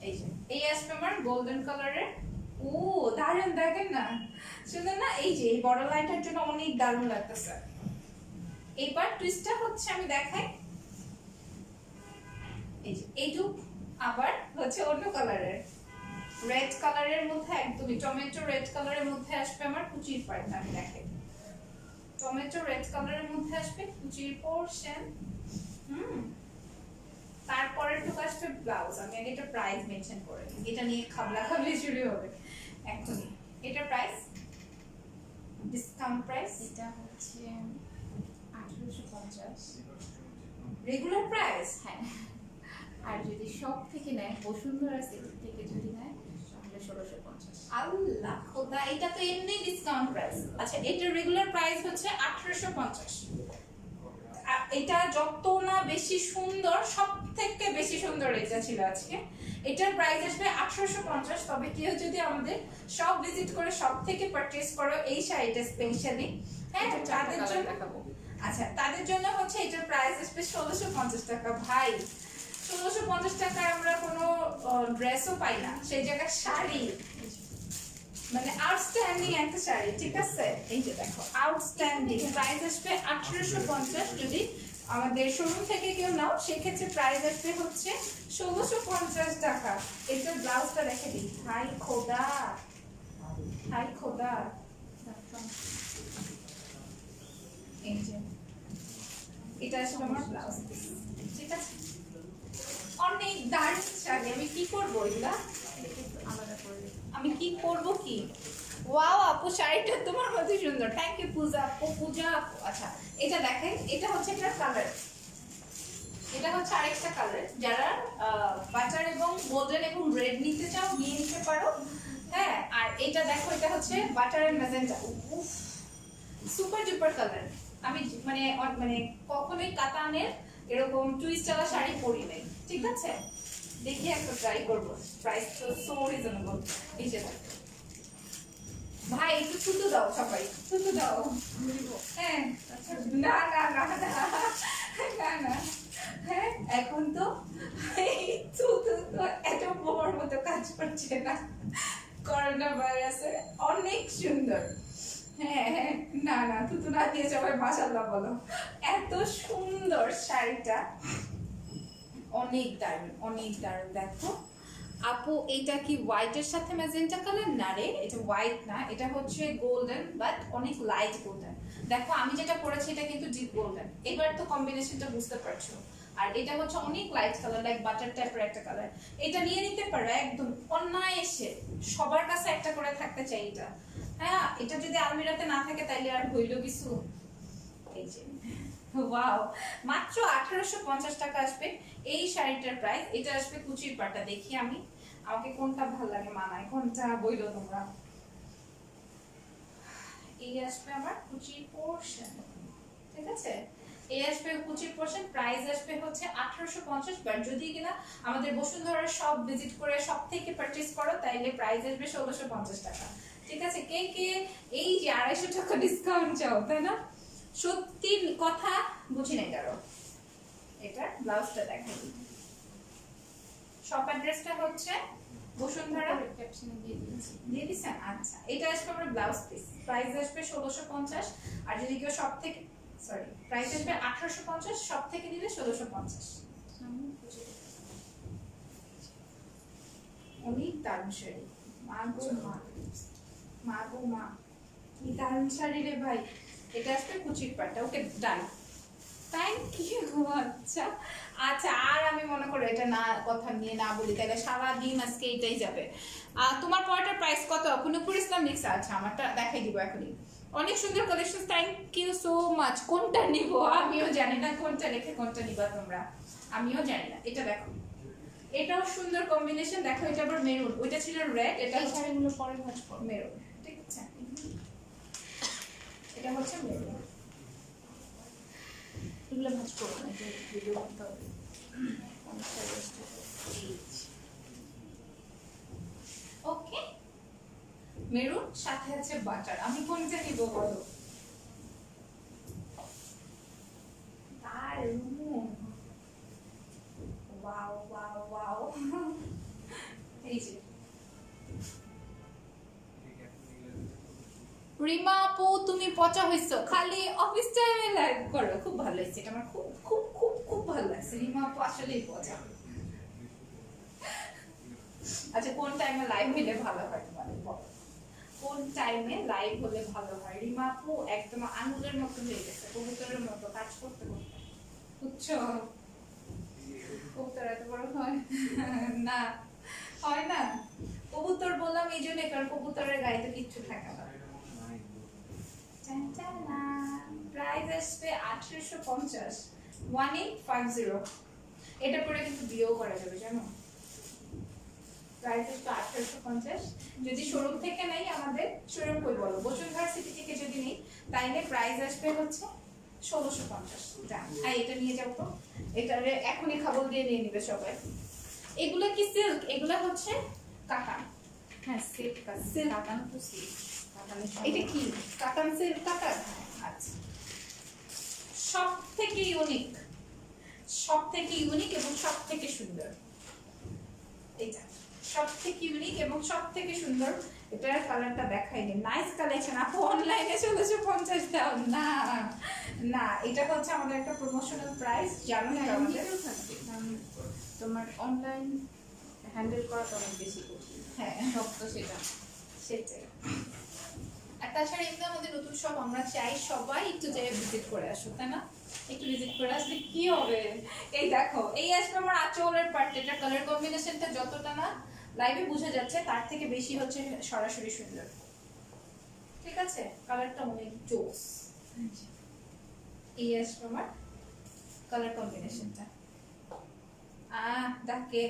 এই যে এই আসবে আমার গোল্ডেন কালারের। ও দারুণ, দেখেন না সুন্দর না? এই যে এই বড় লাইনটার জন্য অনেক দারুণ লাগতেছে। এইবার টুইস্টটা হচ্ছে আমি দেখাই, এই যে এইটুক আবার হচ্ছে অন্য কালারের, রেড কালারের মধ্যে, একদমই টমেটো রেড কালারের মধ্যে আসবে আমার কুচির পার্ট। আমি দেখাই, টমেটো রেড কালারের মধ্যে আসবে কুচির পোরশন। তারপরে টুক আসবে ব্লাউজ। আমি আগে এটা প্রাইস মেনশন করে দিই, এটা নিয়ে খাবলা খাবলি শুরু হবে একদমই। এটার প্রাইস, ডিসকাউন্ট প্রাইস, এটা হচ্ছে 1850। Regular price. হ্যাঁ, আর যদি সব থেকে নেয়, বসুন্ধরা সিল্ক থেকে যদি নেয় তাহলে 1650। আল্লাহ খোদা, এটা তো এমনি ডিসকাউন্ট প্রাইস। আচ্ছা এটার রেগুলার প্রাইস হচ্ছে 1850। এটা যত না বেশি সুন্দর, সব থেকে বেশি সুন্দর এটা ছিল আজকে। এটার প্রাইস আসবে 1850। তবে কেউ যদি আমাদের সব ভিজিট করে সব থেকে পারচেজ করো এই শাড়িটা স্পেশালি, হ্যাঁ তাদের জন্য দেখাবো। আচ্ছা তাদের জন্য হচ্ছে এটার প্রাইস আসবে 1650 টাকা। ভাই 1650 টাকায় আমরা কোনো ড্রেসও পাই না, সেই জায়গায় শাড়ি মানে আউটস্ট্যান্ডিং একটা শাড়ি। ঠিক আছে, এই যে দেখো আউটস্ট্যান্ডিং। প্রাইস আসবে 1850। যদি আমাদের শোরুম থেকে কেউ নাও সেক্ষেত্রে প্রাইস আসবে হচ্ছে 1650 টাকা। এটা ব্লাউজটা রেখে দিই। হাই খোদা, হাই খোদা। এই যে এটা আসলে আমার ব্লাউজ, ঠিক আছে। অনেক দারুণ শাড়ি। আমি কি করবো এগুলা, আলাদা করে দিই। আমি কি করব কি? ওয়াও আপু শাড়িটা তোমার মতো সুন্দর, থ্যাংক ইউ পূজা আপু, পূজা আপু। আচ্ছা এটা দেখেন, এটা হচ্ছে একটা কালার, এটা হচ্ছে আরেকটা কালার। যারা বাটার এবং গোল্ডেন এবং রেড নিতে চাও নিয়ে নিতে পারো। হ্যাঁ আর এটা দেখো, এটা হচ্ছে বাটার এন্ড ম্যাজেন্টা। উফ সুপার ডুপার কালার। আমি মানে মানে কখনোই কাতানের এরকম টুইস্ট ওয়ালা শাড়ি পরি নাই। ঠিক আছে, দেখি একটা ট্রাই করবো। প্রাইস তো সো রিজনেবল। এই যে ভাই একটু থুতু দাও, সবাই থুতু দাও। হ্যাঁ না না না না না না, হ্যাঁ এখন তো এই থুতু তো এত বড় মতো কাজ করে না তুতু না দিয়ে সবাই মাশাআল্লাহ বলো। এত সুন্দর শাড়িটা, অনেক দারুণ অনেক দারুণ। দেখো আপু এটা কি হোয়াইটের সাথে ম্যাজেন্টা কালার? না রে, এটা হোয়াইট না, এটা হচ্ছে গোল্ডেন, বাট অনেক লাইট গোল্ডেন। দেখো আমি যেটা পরেছি এটা কিন্তু ডিপ গোল্ডেন, এবার তো কম্বিনেশনটা বুঝতে পারছো। আর এটা হচ্ছে অনেক লাইট কালার, লাইক বাটার টাইপের একটা কালার। এটা নিয়ে নিতে পারো একদম অনায়াসে, সবার কাছে একটা করে থাকতে চাই এটা। হ্যাঁ, এটা যদি আলমিরাতে না থাকে তাইলে আর হইল কিছু। এই যে ওয়াও, মাত্র 1850 টাকা আসবে এই শাড়িটার প্রাইস। এটা আসবে কুচির পাটা। দেখি আমি, আমাকে কোনটা ভালো লাগে মানায়, কোনটা বইলো তোমরা। এই আসবে আমার কুচির পোরশন, ঠিক আছে? এই আসবে কুচির পোরশন, প্রাইস আসবে হচ্ছে 1850। বাট যদি কিনা আমাদের বসুন্ধরার সব ভিজিট করে সব থেকে পারচেজ করো তাইলে প্রাইস আসবে 1650 টাকা, ঠিক আছে? কে কে এই যে 250 টাকা ডিসকাউন্ট চাও, তাই না? সত্যি কথা বুঝি নাই কারো। এটা ব্লাউজটা দেখাই, শপ অ্যাড্রেসটা হচ্ছে বসুন্ধরা, ক্যাপশনে দিয়ে দিয়েছি। দিয়ে দিছেন? আচ্ছা, এটা আসবে আমার ব্লাউজ পিস, প্রাইস আসবে 1650। আর যদি কেউ সব থেকে, সরি, প্রাইস আসবে 1850, সব থেকে নিলে 1650। অনেক দারুণ শাড়ি, মা গো মা, মা গো মা, কি দারুণ শাড়ি রে ভাই। এটা আসবে কুচির পাটটা। ওকে, ডান, থ্যাংক ইউ। আচ্ছা আচ্ছা, আর আমি মনে করি এটা না কথা নিয়ে না বলি তাহলে সারাদিন আজকে এটাই যাবে। তোমার পরটার প্রাইস কত? কুনুপুর ইসলাম লিখছে। আচ্ছা, আমারটা দেখাই দিব এখনই। অনেক সুন্দর collection, thank you so much. কোনটা নিব আমিও জানি না, কোনটা রেখে কোনটা নিবা তোমরা আমিও জানি না। এটা দেখো, এটাও সুন্দর কম্বিনেশন। দেখো এটা আবার মেরুন, ওইটা ছিল রেড, এটা এই শাড়িগুলো পরে ভাঁজ করো। মেরুন, ঠিক আছে? এটা হচ্ছে মেরুন। এগুলো ভাঁজ করো না, যে ভিডিও করতে হবে। ওকে, মেরুন সাথে আছে বাটার। আমি কোনটা নিব বলো? দারুন, ওয়াও ওয়াও ওয়াও। এই যে রিমা আপু তুমি পচা হইছো, খালি অফিস টাইমে লাইভ করো। খুব ভালো হয়েছে এটা, আমার খুব খুব খুব খুব ভালো লাগছে। রিমা আপু আসলেই পচা। আচ্ছা, কোন টাইমে লাইভ হইলে ভালো হয় তোমার বলো? কোন টাইমে লাইভ হলে ভালো হয়? রিমা আপু একদম আঙুলের মতো হয়ে গেছে, কবুতরের মতো কাজ করতে করতে, বুঝছো? কবুতর এত বড় হয় না, হয় না। কবুতর বললাম এই জন্য, কারণ কবুতরের গায়ে তো কিচ্ছু থাকে না। প্রাইস আসবে 1850, 1850। এটা পরে কিন্তু বিয়েও করা যাবে জানো। প্রাইস আসবে 1850। যদি শোরুম থেকে নেই, আমাদের শোরুম কই বলো, বসুন্ধরা সিটি থেকে যদি নেই তাইলে প্রাইস আসবে হচ্ছে 1650। আর এটা নিয়ে যাবো তো, এটা এখনই খবর দিয়ে নিয়ে নিবে সবাই। এগুলা কি সিল্ক? এগুলা হচ্ছে কাতান। হ্যাঁ, সিল্ক সিল্ক কাটানো তো সিল্ক কাটানো। এটা কি কাতান সিল্ক কাতান? আচ্ছা, সব থেকে ইউনিক, সব থেকে ইউনিক এবং সব থেকে সুন্দর। এটা সব থেকে ইউনিক এবং সব থেকে সুন্দর। এটার কালারটা দেখাইনি, নাইস কালেকশন। আপু অনলাইনে 1650 দাও না, না এটা হচ্ছে আমাদের একটা প্রমোশনাল প্রাইস, জানো না আমাদের। এমনিতেও থাকবে, কারণ তোমার অনলাইন হ্যান্ডেল করাটা অনেক বেশি কঠিন। হ্যাঁ, শক্ত সেটা। সেটাই। আর তাছাড়া এমনি আমাদের নতুন সব আমরা চাই সবাই একটু যাই ভিজিট করে আসো, তাই না? একটু ভিজিট করে আসলে কি হবে? এই দেখো, এই আসবে আমার আঁচলের পার্ট। এটা কালার কম্বিনেশনটা যতটা না লাইভে বোঝা যাচ্ছে তার থেকে বেশি হচ্ছে সরাসরি সুন্দর, ঠিক আছে? কালারটা অনেক জোস। এই আসবে আমার কালার কম্বিনেশনটা। দেখে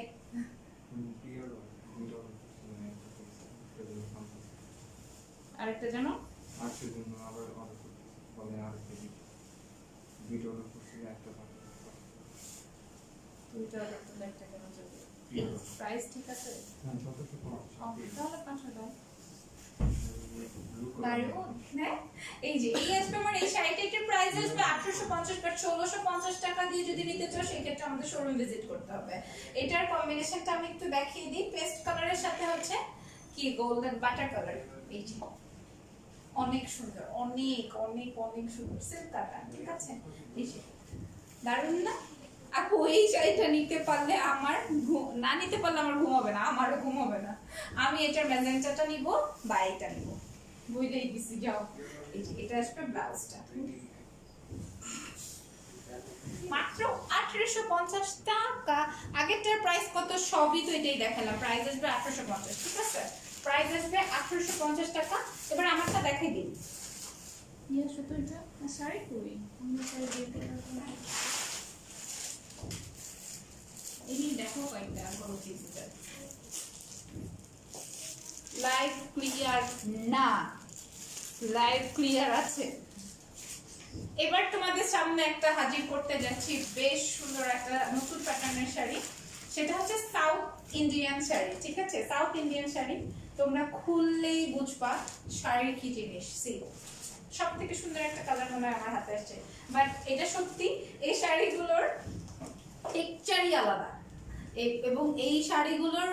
আরেকটা জানো, আজকের জন্য আবার অর্ডার করতে বলে আরেকটা ভিডিও অর্ডার করছি একটা দুইটা অর্ডার করলে একটা কেন যাবে? প্রাইস ঠিক আছে? হ্যাঁ যথেষ্ট তাহলে 500 দাও। দারুণ, হ্যাঁ? এই যে এই আসবে আমার এই শাড়িটার প্রাইস আসবে 1850, বাট 1650 টাকা দিয়ে যদি নিতে চাও সেক্ষেত্রে আমাদের শোরুম ভিজিট করতে হবে। এটার কম্বিনেশনটা আমি একটু দেখিয়ে দিই। পেস্ট কালারের সাথে হচ্ছে কি গোল্ডেন বাটার কালার। এই যে অনেক সুন্দর, অনেক অনেক অনেক সুন্দর সিল্ক কাটান, ঠিক আছে? এই যে দারুণ না আপু? এই শাড়িটা নিতে পারলে আমার না নিতে পারলে আমার ঘুম হবে না, আমারও ঘুম হবে না। আমি এটার ম্যাজেন্টাটা নিব বা এটা নিব, বুঝলেই দিছি। যাও, এই যে এটা আসবে ব্লাউজটা, মাত্র 1850 টাকা। আগেরটার প্রাইস কত সবই তো এটাই দেখালাম, প্রাইস আসবে 1850, ঠিক আছে? প্রাইস আসবে 1850 টাকা। এবার আমারটা দেখাই দিই। ইয়া শুধু এটা না, শাড়ি কই আমরা শাড়ি দেখতে পারবো। এই দেখো কয়টা বড় পিসটা। লাইভ ক্লিয়ার না, লাইভ ক্লিয়ার আছে। এবার তোমাদের সামনে একটা হাজির করতে যাচ্ছি বেশ সুন্দর একটা নতুন প্যাটার্নের শাড়ি। সেটা হচ্ছে সাউথ ইন্ডিয়ান শাড়ি, ঠিক আছে? সাউথ ইন্ডিয়ান শাড়ি তোমরা খুললেই বুঝবা শাড়ির কি জিনিস। সি সব থেকে সুন্দর একটা কালার মনে হয় আমার হাতে আসছে, বাট এটা সত্যি এই শাড়িগুলোর টেক্সচারই আলাদা, এবং এই শাড়িগুলোর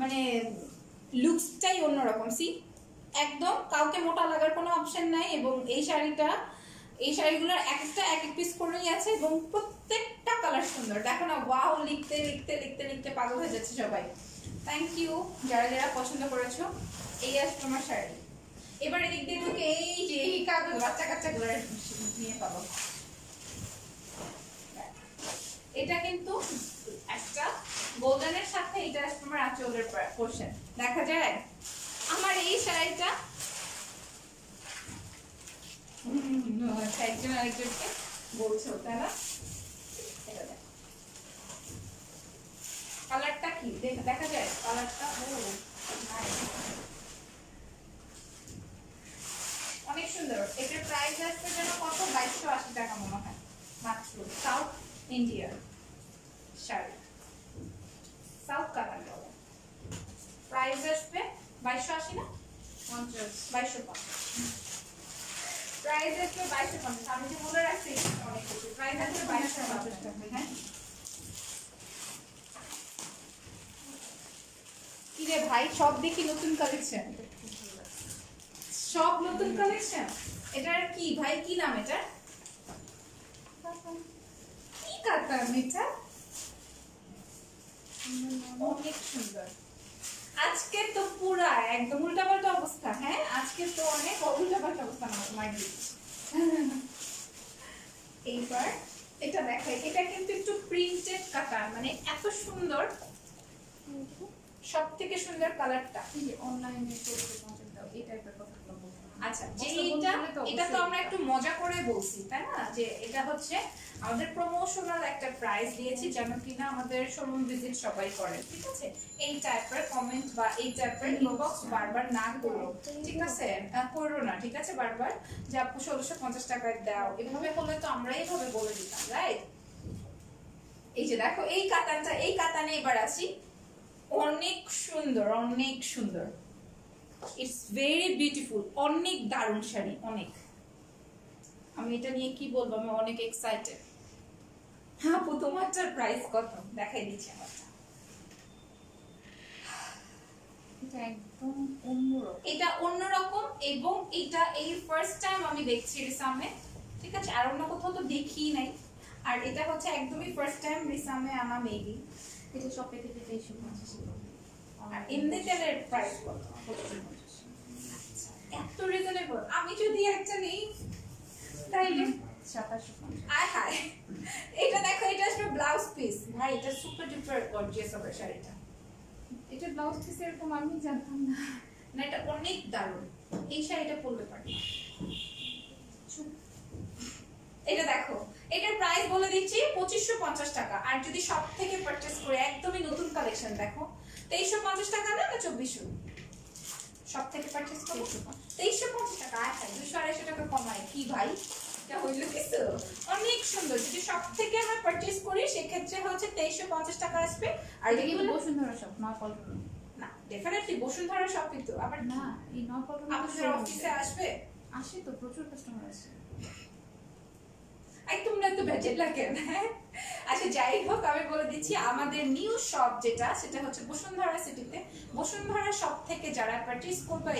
মানে লুকসটাই অন্যরকম। সি একদম কাউকে মোটা লাগার কোনো অপশন নাই, এবং এই শাড়িগুলোর এক একটা এক এক পিস করেই আছে, এবং প্রত্যেকটা কালার সুন্দর। দেখো না, ওয়াও লিখতে লিখতে লিখতে লিখতে পাগল হয়ে যাচ্ছে সবাই। থ্যাংক ইউ যারা যারা পছন্দ করেছো। এই আসবে আমার শাড়ি। এবার এদিক দিয়ে ঢুকে এই যে এই কাগজ বাচ্চা কাচ্চাগুলো নিয়ে পাবো। এটা কিন্তু একটা গোল্ডেনের সাথে এটা আসবে আমার আঁচলের পোর্শন, দেখা যায়। আমার এই শাড়িটা একজন আরেকজনকে বলছো, তাই না? কালারটা কি দেখা যায়? কালারটা অনেক সুন্দর। এটার প্রাইস আসবে যেন কত, 2280 টাকা মনে হয় মাত্র। South Indian sari, south colour বলে। প্রাইস আসবে 2280 না 50, 2250। প্রাইস আসবে 2250। আমি যে বলে রাখছি অনেক কিছু। প্রাইস আসবে 2250 টাকা। হ্যাঁ কি রে ভাই, সব দেখি নতুন কালেকশন, সব নতুন কালেকশন। এটার কি ভাই, কি নাম এটা? কি কাতান এটা? অনেক সুন্দর। আজকে তো পুরা একদম উল্টাপাল্টা অবস্থা। হ্যাঁ আজকে তো অনেক উল্টাপাল্টা অবস্থা আমার দিচ্ছি। এইবার এটা দেখাই, এটা কিন্তু একটু প্রিন্টেড কাতান, মানে এত সুন্দর, সব থেকে সুন্দর কালারটা। অনলাইনে করতে পৌঁছে দাও এই টাইপের কথাগুলো বলবো। আচ্ছা, যে এটা তো আমরা একটু মজা করে বলছি, তাই না? যে এটা হচ্ছে আমাদের প্রমোশনাল একটা প্রাইস দিয়েছি যেন কিনা আমাদের শোরুম ভিজিট সবাই করে, ঠিক আছে? এই টাইপের কমেন্ট বা এই টাইপের ইনবক্স বারবার না করো, ঠিক আছে? করো না, ঠিক আছে? বারবার যে আপু 1650 টাকায় দাও, এভাবে হলে তো আমরা এইভাবে বলে দিতাম, রাইট? এই যে দেখো এই কাতানটা, এই কাতানে এবার আসি। অনেক সুন্দর, অনেক সুন্দর, ইটস ভেরি বিউটিফুল, অনেক দারুণ শাড়ি, অনেক। আমি এটা নিয়ে কি বলবো, আমি অনেক এক্সাইটেড। হ্যাঁ আপু তোমারটার প্রাইস কত দেখাই দিচ্ছি আমারটা। এটা একদম অন্যরকম, এটা অন্যরকম, এবং এটা এই ফার্স্ট টাইম আমি দেখছি রিসামে, ঠিক আছে? আর অন্য কোথাও তো দেখিই নাই, আর এটা হচ্ছে একদমই ফার্স্ট টাইম রিসামে আনা মেবি। এটা শপে থেকে 2350 আর এমনিতে এর প্রাইস কত? আচ্ছা, এত রিজনেবল। আমি যদি একটা নেই তাইলে 2750। আয় হায়, এটা দেখো, এটা আসলে ব্লাউজ পিস। ভাই এটা সুপার ডুপার গর্জিয়াস হবে শাড়িটা। এটা ব্লাউজ পিস এরকম আমি জানতাম না। না এটা অনেক দারুণ, এই শাড়িটা পরলে পারি। এটা দেখো, এটার প্রাইস বলে দিচ্ছি 2550 টাকা। আর যদি সব থেকে পারচেজ করে একদমই নতুন কালেকশন দেখো 2350 টাকা না 2400, সব থেকে পারচেজ করো 2350 টাকা। আয় হায়, 200-250 টাকা কমায় কি ভাই, এটা হইল কিছু? অনেক সুন্দর। যদি সব থেকে আমরা পারচেজ করি সেক্ষেত্রে হচ্ছে 2350 টাকা আসবে। আর এটা কিন্তু যেগুলো বসুন্ধরা শপ, নয় পল্টন না, ডেফিনেটলি বসুন্ধরা শপ, কিন্তু আবার না, এই নয় পল্টন আপনাদের অফিসে আসবে। আসে তো, প্রচুর কাস্টমার আসে। তোমরা তো বেজেট লাগেন। হ্যাঁ আচ্ছা যাই হোক, আমি বলে দিচ্ছি আমাদের নিউ শপ যেটা, সেটা হচ্ছে বসুন্ধরা সিটিতে। বসুন্ধরা শপ থেকে যারা পারচেজ করবে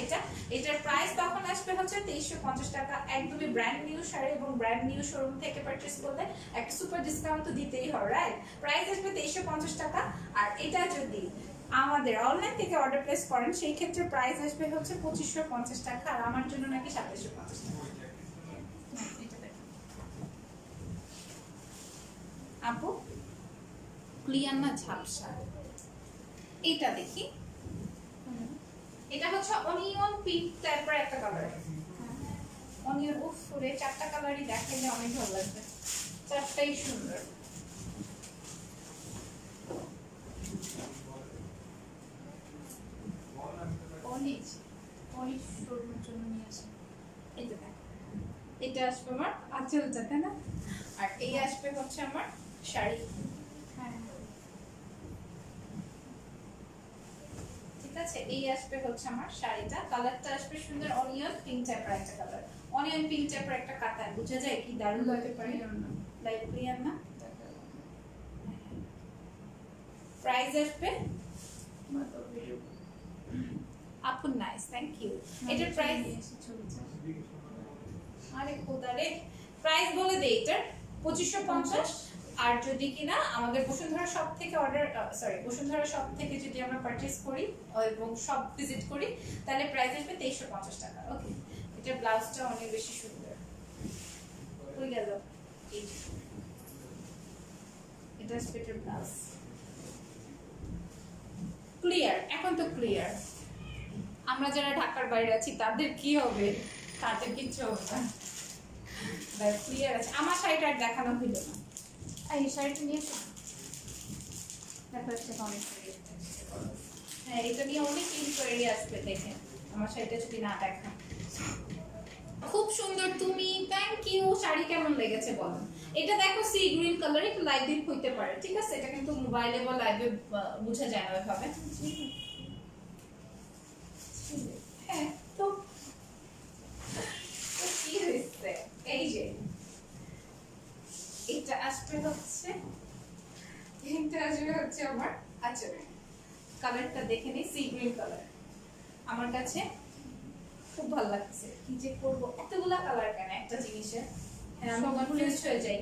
এটার প্রাইস তখন আসবে হচ্ছে 2350 টাকা। একদমই ব্র্যান্ড নিউ শাড়ি এবং ব্র্যান্ড নিউ শোরুম থেকে পারচেজ করলে একটা সুপার ডিসকাউন্ট তো দিতেই হয়, রাইট? প্রাইস আসবে 2350 টাকা। আর এটা যদি আমাদের অনলাইন থেকে অর্ডার প্লেস করেন সেই ক্ষেত্রে প্রাইস আসবে হচ্ছে 2550 টাকা, আর আমার জন্য নাকি 2750 টাকা। এটা দেখো। আপু ক্লিয়ার না ঝাপসা, এটা দেখি। এটা হচ্ছে অনিয়ন পিঙ্ক টাইপের একটা কালার। অনিয়ন, উফ রে, 4টা কালারই দেখাইলে অনেক ভালো লাগবে, 4টাই সুন্দর। অনেক অনেক শোরুমের জন্য নিয়ে আসে। এই যে দেখো, এটা আসবে আমার আঁচলটা, তাই না? আর এই আসবে হচ্ছে আমার শাড়ি। হ্যাঁ ঠিক আছে, এই আসবে হচ্ছে আমার শাড়িটা। কালারটা আসবে সুন্দর অনিয়ন পিঙ্ক টাইপের একটা কালার, অনিয়ন পিঙ্ক টাইপের একটা কাতার, বোঝা যায় কি দারুণ লাগতে পারে। লাইট ক্লিয়ার না? প্রাইস আসবে আপু, নাইস, থ্যাংক ইউ। এটার প্রাইস, আরে খোদা রে, প্রাইস বলে দেই এটার 2550। আর যদি কিনা আমাদের বসুন্ধরা শপ থেকে বসুন্ধরা শপ থেকে যদি আমরা পারচেজ করি এবং শপ ভিজিট করি তাহলে প্রাইস আসবে 2350 টাকা। ওকে, এটার ব্লাউজটা অনেক বেশি সুন্দর হয়ে গেল। এটা স্পেটার ব্লাউজ ক্লিয়ার, এখন তো ক্লিয়ার। আমরা যারা ঢাকার বাইরে আছি তাদের কি হবে? তাদের কিচ্ছু হবে না, ক্লিয়ার আছে। আমার শাড়িটা আর দেখানো হইল না। এই শাড়িটা নিয়ে এসো। দেখো একটা অনেক শাড়ি। হ্যাঁ, এটা নিয়ে অনেক ইনকোয়ারি আসবে, দেখে আমার শাড়িটা যদি না দেখা। খুব সুন্দর তুমি, থ্যাংক ইউ। শাড়ি কেমন লেগেছে বলো? এটা দেখো সি গ্রিন কালার, একটু লাইট ডিপ হইতে পারে, ঠিক আছে? এটা কিন্তু মোবাইলে বা লাইভে বোঝা যায় না ওইভাবে। হ্যাঁ তো কি হয়েছে? এই যে এটা আসবে হচ্ছে আমার আচ্ছা, কালারটা দেখে নিই, সি গ্রিন কালার। আমার কাছে খুব ভালো লাগছে। কি যে করবো, এতগুলা কালার কেন একটা জিনিসের? হ্যাঁ, আমি কনফিউজ হয়ে যাই।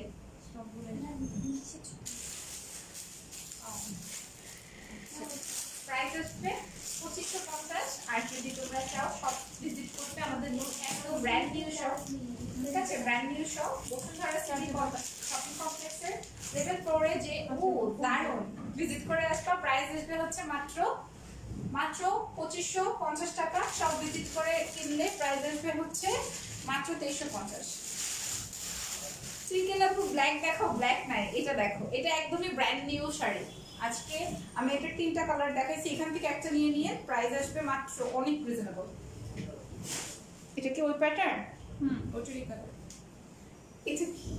প্রাইস আসবে 2550। আর যদি তোমরা চাও শপ ভিজিট করতে, আমাদের একদম ব্র্যান্ড নিউ শপ, ঠিক আছে? Brand new shop Bashundhara city shopping কমপ্লেক্সের লেভেল 4 এ, যে দারুণ, ভিজিট করে আসবা। প্রাইস আসবে হচ্ছে মাত্র 2550 টাকা। সব ভিজিট করে কিনলে প্রাইস আসবে হচ্ছে মাত্র 2350। সিকেলাপু ব্ল্যাক দেখো, ব্ল্যাক নাই, এটা দেখো, এটা একদমই ব্র্যান্ড নিউ শাড়ি। আজকে আমি এটা 3টা কালার দেখাইছি, এখান থেকে একটা নিয়ে নিয়ে প্রাইস আসবে মাত্র অনেক রিজনেবল। এটা কি ওই প্যাটার্ন? ওটারই কালার। এটা কি?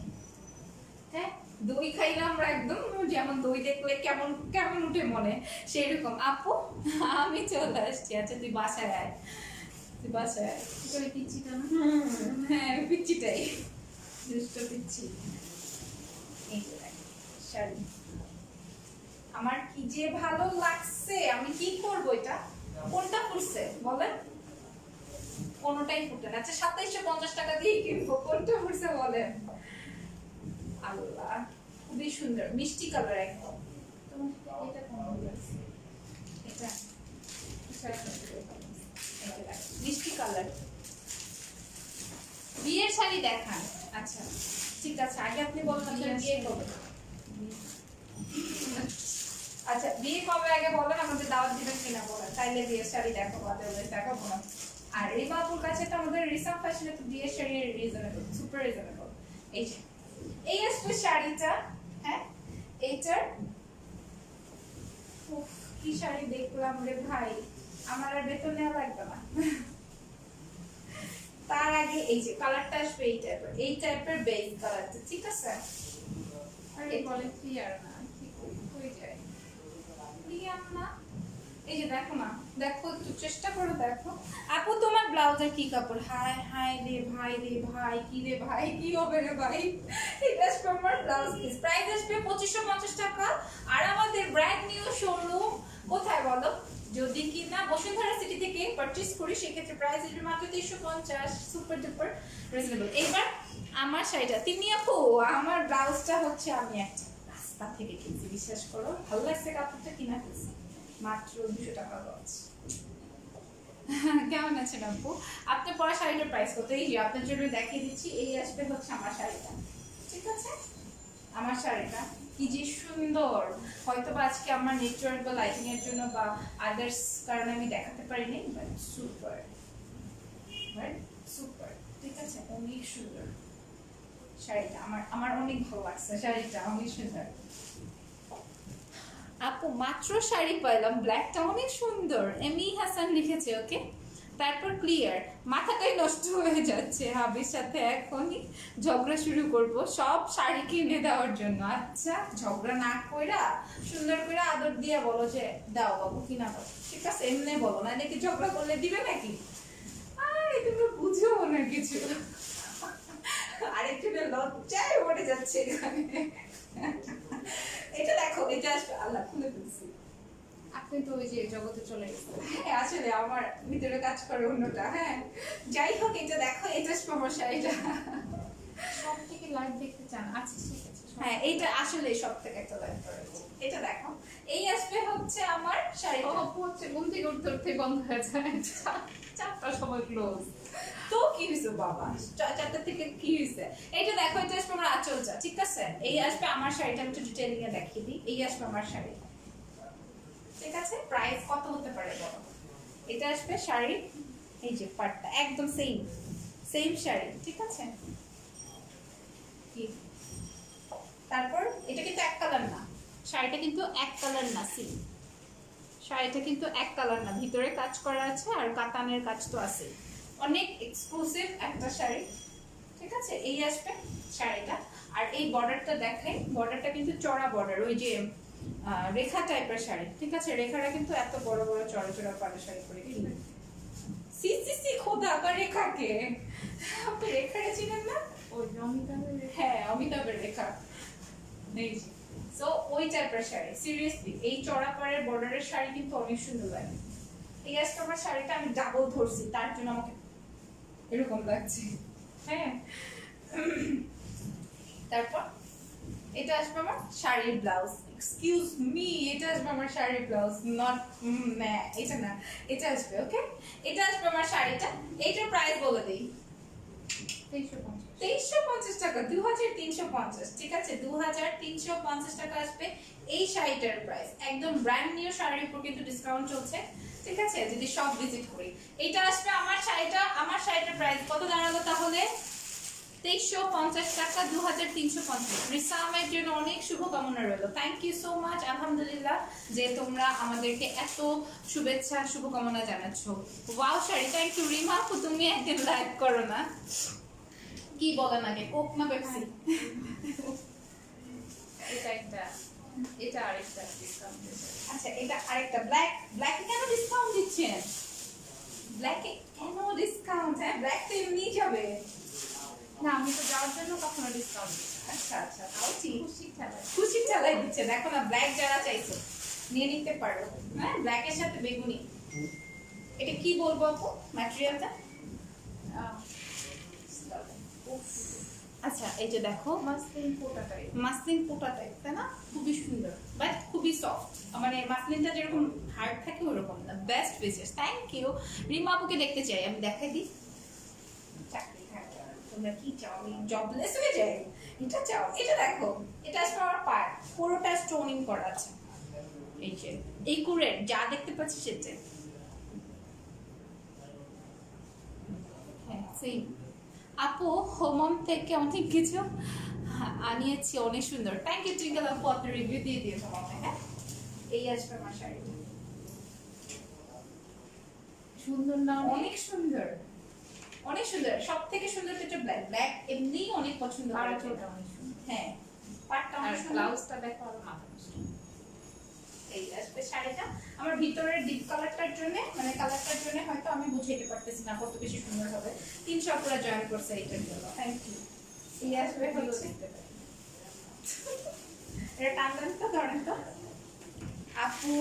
হ্যাঁ, দই খাইলাম আমরা একদম, যেমন দই দেখলে কেমন কেমন উঠে মনে, সেই রকম। আপু আমি চলে আসছি। আচ্ছা তুই বাসায় আয়, তুই বাসায় আয়। ওই পিচ্চিটা না? হ্যাঁ, আমি পিচ্চিটাই, দুষ্ট পিচ্ছি। এই যে দেখ শাড়ি, আমার কি যে ভালো লাগছে। আমি কি করবো? এটা কোনটা ফুটছে বলেন? কোনটাই ফুটে না। আচ্ছা 2750 টাকা দিয়ে কিনবো, কোনটা ফুটছে বলেন? আল্লাহ, খুবই সুন্দর মিষ্টি কালার একদম। তোমার এটা কেমন লাগছে? এটা মিষ্টি কালার, বিয়ের শাড়ি দেখান। আচ্ছা ঠিক আছে, আগে আপনি বলুন আপনার বিয়ে কবে? আচ্ছা বিয়ে কবে আগে বলেন, আমাদের দাওয়াত দিবেন কিনা বলেন, তাইলে বিয়ের শাড়ি দেখাবো, আদারওয়াইজ দেখাবো না। আর এই বাবুর কাছে তো আমাদের রিসার্ভ ফ্যাশনে তো বিয়ের শাড়ি রিজনেবল, সুপার রিজনেবল। এই যে এই আসবে শাড়িটা, হ্যাঁ এইটার, উফ কি শাড়ি দেখলাম রে ভাই, আমার আর বেতন নেওয়া লাগবে না। তার আগে এই যে কালারটা আসবে এই টাইপের বেজ কালারটা, ঠিক আছে? আরে বলে ক্লিয়ার না, কি কই যায়? ক্লিয়ার না, এই যে দেখো না, দেখো একটু চেষ্টা করে দেখো। আপু তোমার ব্লাউজের কি কাপড়? হাই হাই রে ভাই, রে ভাই, কি রে ভাই, কি হবে রে ভাই। এটা আমার ব্লাউজ পিস, প্রাইস আসবে 2550 টাকা। আর আমাদের ব্র্যান্ড নিউ শোরুম কোথায় বলো? যদি কি না বসুন্ধরা সিটি থেকে পারচেজ করি সেক্ষেত্রে প্রাইস আসবে মাত্র 350, সুপার ডুপার রিজনেবল। এবার আমার শাড়িটা তিনি আপু, আমার ব্লাউজটা হচ্ছে আমি একটা রাস্তা থেকে কিনছি, বিশ্বাস করো, ভালো লাগছে কাপড়টা, কিনা ফেলছি মাত্র 200 টাকা লস। কেমন আছেন আপু? আপনার পরা শাড়িটার প্রাইস কত? এই যে আপনার জন্য দেখিয়ে দিচ্ছি, এই আসবে হচ্ছে আমার শাড়িটা, ঠিক আছে? আমার শাড়িটা কি যে সুন্দর, হয়তো বা আজকে আমার নেটওয়ার্ক বা লাইটিং এর জন্য বা আদার্স কারণে আমি দেখাতে পারিনি, বাট সুপার, বাট সুপার, ঠিক আছে? অনেক সুন্দর শাড়িটা, আমার অনেক ভালো লাগছে শাড়িটা, অনেক সুন্দর। আপু মাত্র শাড়ি পাইলাম, ব্ল্যাকটা অনেক সুন্দর, এমই হাসান লিখেছে, ওকে। তারপর ক্লিয়ার, মাথাটাই নষ্ট হয়ে যাচ্ছে, হাবির সাথে এখনই ঝগড়া শুরু করব সব শাড়ি কিনে দেওয়ার জন্য। আচ্ছা, ঝগড়া না কইরা সুন্দর করে আদর দিয়ে বলো যে দাও বাবু কিনা দাও, ঠিক আছে? এমনি বলো না, নাকি ঝগড়া করলে দিবে নাকি? আরে তুমি বুঝো না কিছু, আরেকজনের লজ্জায় পড়ে যাচ্ছে এখানে। এটা দেখো, এটা আসবে, আল্লাহ খুলে ফেলছি। আপনি তো ওই যে জগতে চলে গেছেন। হ্যাঁ, আসলে আমার ভিতরে কাজ করে অন্যটা। হ্যাঁ, যাই হোক, এটা দেখো, এটা সমস্যা, এটা সব থেকে লাইভ দেখতে চান? আচ্ছা ঠিক আছে। হ্যাঁ, এইটা আসলে সব থেকে একটা লাইন করেছে। এটা দেখো, এই আসবে হচ্ছে আমার শাড়িটা। অপু হচ্ছে ঘুম থেকে উঠতে উঠতে বন্ধ হয়ে যায়, 4টার সময় ক্লোজ। তো কি হয়েছে বাবা, 4টা থেকে কি হয়েছে? এইটা দেখো, এটা আসবে আমার আঁচলটা, ঠিক আছে? এই আসবে আমার শাড়িটা, আমি একটু ডিটেইলিং এ দেখিয়ে দিই। এই আসবে আমার শাড়িটা, ঠিক আছে? প্রাইস কত হতে পারে বলো? এটা আসবে শাড়ি, এই যে পাটটা একদম সেম সেম শাড়ি, ঠিক আছে? কি তারপর এটা কিন্তু এক কালার না, শাড়িটা কিন্তু এক কালার না, সি শাড়িটা কিন্তু এক কালার না, ভিতরে কাজ করা আছে আর কাতানের কাজ তো আছে, অনেক এক্সক্লুসিভ একটা শাড়ি, ঠিক আছে? এই আসবে শাড়িটা। আর এই বর্ডারটা দেখাই, বর্ডারটা কিন্তু চড়া বর্ডার, ওই যে রেখা টাইপের শাড়ি, ঠিক আছে? রেখাটা কিন্তু এত বড় বড় চড়া চড়া পাড়া শাড়ি পরে কিনবে। সি সি সি, খোদা, আবার রেখাকে আপনি রেখাটা চিনেন না? ওই অমিতাভের হ্যাঁ, অমিতাভের রেখা, এই যে। সো ওই টাইপের শাড়ি, সিরিয়াসলি এই চড়া পাড়ের বর্ডারের শাড়ি কিন্তু অনেক সুন্দর লাগে। এই আজকে আমার শাড়িটা আমি ডাবল ধরছি, তার জন্য আমাকে এরকম লাগছে। হ্যাঁ, তারপর এটা আসবে আমার শাড়ির ব্লাউজ, এক্সকিউজ মি, এটা আসবে আমার শাড়ির ব্লাউজ, নট না, এটা না, এটা আসবে, ওকে? এটা আসবে আমার শাড়িটা। এইটার প্রাইস বলে দিই, 2350। 2350 টাকা, 2350, ঠিক আছে? 2350 টাকা আসবে এই শাড়িটার প্রাইস। একদম ব্র্যান্ড নিউ শাড়ির উপর কিন্তু ডিসকাউন্ট চলছে, ঠিক আছে? যদি সব ভিজিট করি, এটা আসবে আমার শাড়িটা। আমার শাড়িটার প্রাইস কত দাঁড়ালো তাহলে? 2350 টাকা, 2350। রিসামের জন্য অনেক শুভকামনা রইল। থ্যাংক ইউ সো মাচ, আলহামদুলিল্লাহ যে তোমরা আমাদেরকে এত শুভেচ্ছা শুভকামনা জানাচ্ছ। Wow sari, thank you Rima আপু, তুমি একদিন লাইভ করো না, কি বলেন আগে, কোক না পেপসি? এটা একটা, এটা আরেকটা ডিসকাউন্ট। আচ্ছা, এটা আরেকটা ব্ল্যাক, ব্ল্যাকে কেন ডিসকাউন্ট দিচ্ছেন? ব্ল্যাকে কেন ডিসকাউন্ট? হ্যাঁ, ব্ল্যাক তো এমনি যাবে। না, আমি তো যাওয়ার জন্য কখনো ডিসকাউন্ট দিই না। আচ্ছা আচ্ছা, তাও ঠিক, খুশি খেলায়। খুশি চালাই দিচ্ছে। দেখো না, ব্ল্যাক যারা চাইছো নিয়ে নিতে পারো। হ্যাঁ, ব্ল্যাকের সাথে বেগুনি। এটা কি বলবো আপু, ম্যাটেরিয়ালটা? আচ্ছা, এই যে দেখো, মাসলিন কোটা টাইপ। মাসলিন পোটা টাইপ, তাই না? খুবই সুন্দর, বাট খুবই সফট, মানে মাসলিনটা যেরকম হার্ড থাকে ওরকম না। Best business, thank you. Rima আপুকে দেখতে চাই, আমি দেখাই দিই। চাকরি থাকে, তোমরা কি চাও? আমি জবলেস হয়ে যাই? এটা চাও? এটা দেখো, এটা আসলে আমার পার পুরোটা স্টোনিং করা আছে, এই যে এই কুরের যা দেখতে পাচ্ছি সেটা। হ্যাঁ, সেম। আপু হোমম থেকে অনেক কিছু আনিয়েছি, অনেক সুন্দর। থ্যাংক ইউ টুইঙ্কেল আপু, আপনার রিভিউ দিয়ে দিয়েছো আমাকে। হ্যাঁ, এই আসবে আমার শাড়িটা, সুন্দর না? অনেক সুন্দর, অনেক সুন্দর। সব থেকে সুন্দর যেটা ব্ল্যাক, ব্ল্যাক এমনিই অনেক পছন্দ আর করে। ওটা অনেক সুন্দর। হ্যাঁ, পাটটা আর অনেক সুন্দর। ব্লাউজটা দেখো, আর মাথা নষ্ট। এই আসবে শাড়িটা। আমার ভিতরের ডিপ কালারটার জন্য মানে কালারটার জন্য হয়তো আমি বুঝাইতে পারতেছি না কত বেশি সুন্দর হবে। 300 আপুরা জয়েন করছে এইটার জন্য, থ্যাংক ইউ। এই আসবে হচ্ছে এটা টানলেন তো, ধরেন তো আপু।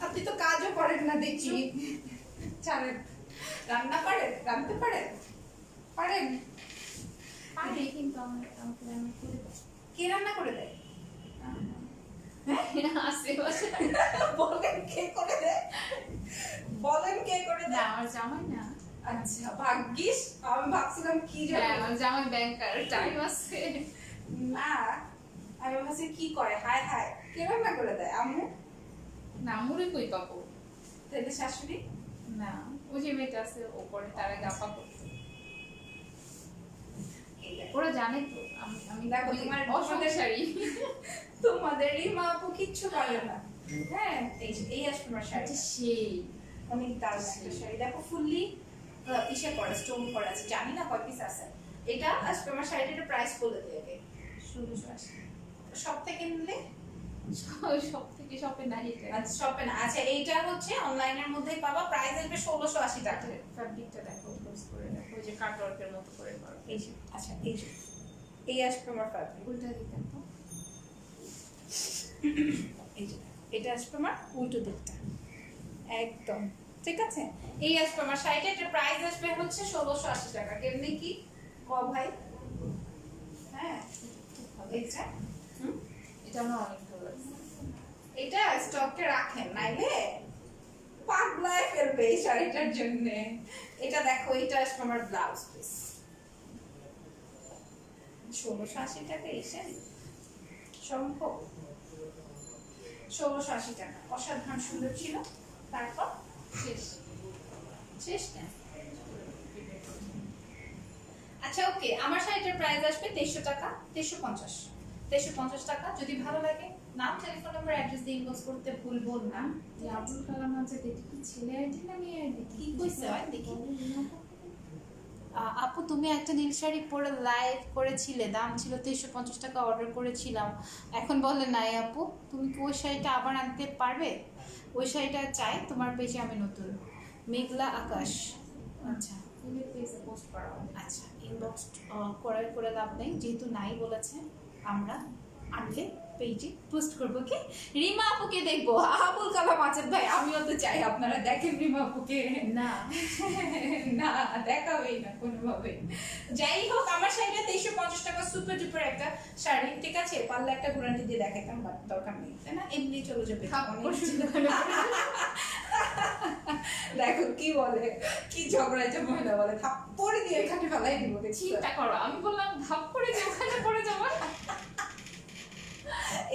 আপনি তো কাজও করেন না দেখি, জানেন রান্না পারেন, রাঁধতে পারেন? পারেন? পারি কিন্তু আমাকে রান্না করে দাও। কে রান্না করে দেয়? আশেপাশে বলেন কে করে দেয়? বলেন কে করে না, দেয়? আমার জামাই না। আচ্ছা ভাগ্যিস, আমি ভাবছিলাম কি হ্যাঁ, জানি। আমার জামাই ব্যাংকার, টাইম আছে। না আমি ভাবছি কি করে, হায় হায় কে রান্না করে দেয়? আম্মু? না, মুড়ি কই পাবো? তাহলে শাশুড়ি? না, ওই যে মেয়েটা আছে ওপরে, তারা গাপা করতে। এই দেখো। ওরা জানে তো আমি দেখো, খুবই তোমার অসংসারী। তোমাদেরই মা আপু কিচ্ছু পারে না। হ্যাঁ এই আসবে আমার শাড়ি, আচ্ছা, সেই অনেক দারুণ একটা শাড়ি। দেখো ফুললি ইসে করা, স্টোন করা আছে, জানি না কয় পিস আছে। এটা আসবে আমার শাড়িটার প্রাইস বলে দেবে। 1680। সব থেকে নিলে সব থেকে শপে নাই এটা। আচ্ছা শপে না, আচ্ছা এইটা হচ্ছে অনলাইনের মধ্যেই পাবা, প্রাইস আসবে 1680 টাকা। ফ্যাব্রিকটা দেখো, ক্লোজ করে দেখো, ওই যে কাটওয়ার্কের মতো করে করো। এই যে আচ্ছা এই যে এই আসবে আমার ফ্যাব্রিক। উল্টা দিকে তো এই যে এটা আসবে আমার উল্টো দিকটা একদম ঠিক আছে। এই আসবে আমার শাড়িটা, এটার প্রাইস আসবে হচ্ছে 1680 টাকা। কেমনি কি ভাই? হ্যাঁ এইটা এটা আমার অনেক ভালো লাগছে। এটা স্টকে রাখেন, নাইলে পাগলায় ফেলবে এই শাড়িটার জন্য। এটা দেখো, এটা আসবে আমার ব্লাউজ পিস, 1680 টাকা এই শাড়ি সম্ভব? 1680 টাকা, অসাধারণ সুন্দর ছিল। তারপর শেষ। শেষ না? আচ্ছা ওকে, আমার শাড়িটার প্রাইস আসবে 2300 টাকা, 2350 টাকা। যদি ভালো লাগে নাম, টেলিফোন নাম্বার, অ্যাড্রেস দিয়ে ইনবক্স করতে ভুলবো না। এই আব্দুল কালাম আছে, দেখি কি ছেলে আইডি না মেয়ে আইডি? কি কইছে হয় দেখি। আপু তুমি একটা নীল শাড়ি পরে লাইভ করেছিলে, দাম ছিল 2350 টাকা, অর্ডার করেছিলাম, এখন বলে নাই আপু। তুমি কি ওই শাড়িটা আবার আনতে পারবে? ওই শাড়িটা চাই, তোমার পেজে আমি নতুন। মেঘলা আকাশ, আচ্ছা তুমি পেজে পোস্ট করা হবে। আচ্ছা ইনবক্স করে লাভ নেই, যেহেতু নাই বলেছে। আমরা আনলে পেজে পোস্ট করবো। কি রিমা আপুকে দেখবো? আবুল কালাম আছেন ভাই, আমিও তো চাই আপনারা দেখেন রিমা আপুকে। না, না দেখাবেই না কোনোভাবে। যাই হোক, আমার শাড়িটা 2350 টাকা, সুপার ডুপার একটা শাড়ি, ঠিক আছে। পারলে একটা ঘুরানি দিয়ে দেখাতাম, বাট দরকার নেই, তাই না? এমনি চলে যাবে। দেখো কি বলে, কি ঝগড়া যে মহিলা বলে, থাপ্পড় দিয়ে এখানে ফেলাই দিব। চিন্তা করো, আমি বললাম ধাপ করে যে ওখানে পড়ে যাবো।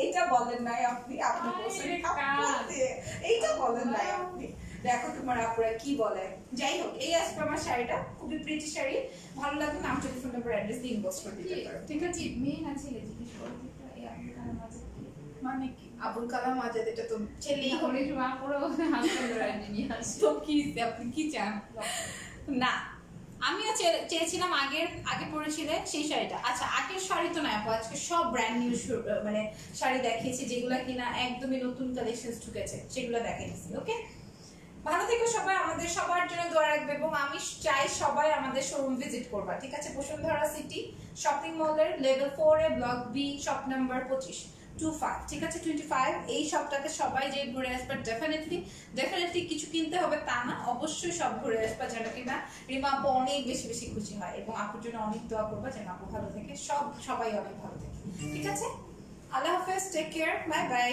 এইটা বলেন নাই আপনি, আপনি বলছেন থাপ্পড় দিয়ে, এইটা বলেন নাই আপনি। দেখো তোমার আপুরা কি বলে। যাই হোক, এই আসবে আমার শাড়িটা, খুবই প্রিটি শাড়ি। ভালো লাগলে নাম, টেলিফোন নাম্বার, অ্যাড্রেস দিয়ে ইনবক্স করে দিতে পারো, ঠিক আছে। মেয়ে না ছেলে জিজ্ঞেস করো তো, এই আব্দুল কালাম আছে কি? মানে কি আবুল কালাম আজাদ? এটা তো ছেলেই হবে। হলে জমা করো, হাজবেন্ডের আইডি নিয়ে আসো। তো কি আপনি কি চান? না আমিও চেয়েছিলাম আগে পরেছিলে সেই শাড়িটা। আচ্ছা আগের শাড়ি তো না আপু, আজকে সব ব্র্যান্ড নিউ মানে শাড়ি দেখিয়েছি, যেগুলো কিনা একদমই নতুন কালেকশন ঢুকেছে, সেগুলো দেখিয়েছি। ওকে, ভালো থেকো সবাই, আমাদের সবার জন্য দোয়া রাখবে, এবং আমি চাই সবাই আমাদের শোরুম ভিজিট করবা, ঠিক আছে। বসুন্ধরা সিটি শপিং মলের লেভেল 4 এ ব্লক বি, শপ নাম্বার 25, ঠিক আছে, 25। এই শপটাতে সবাই যে ঘুরে আসবে, ডেফিনেটলি কিছু কিনতে হবে তা না, অবশ্যই সব ঘুরে আসবা, যেন কিনা রিমা আপু অনেক বেশি বেশি খুশি হয়, এবং আপুর জন্য অনেক দোয়া করবা যেন আপু ভালো থাকে, সবাই অনেক ভালো থাকে, ঠিক আছে। আল্লাহ হাফেজ, টেক কেয়ার, বাই বাই।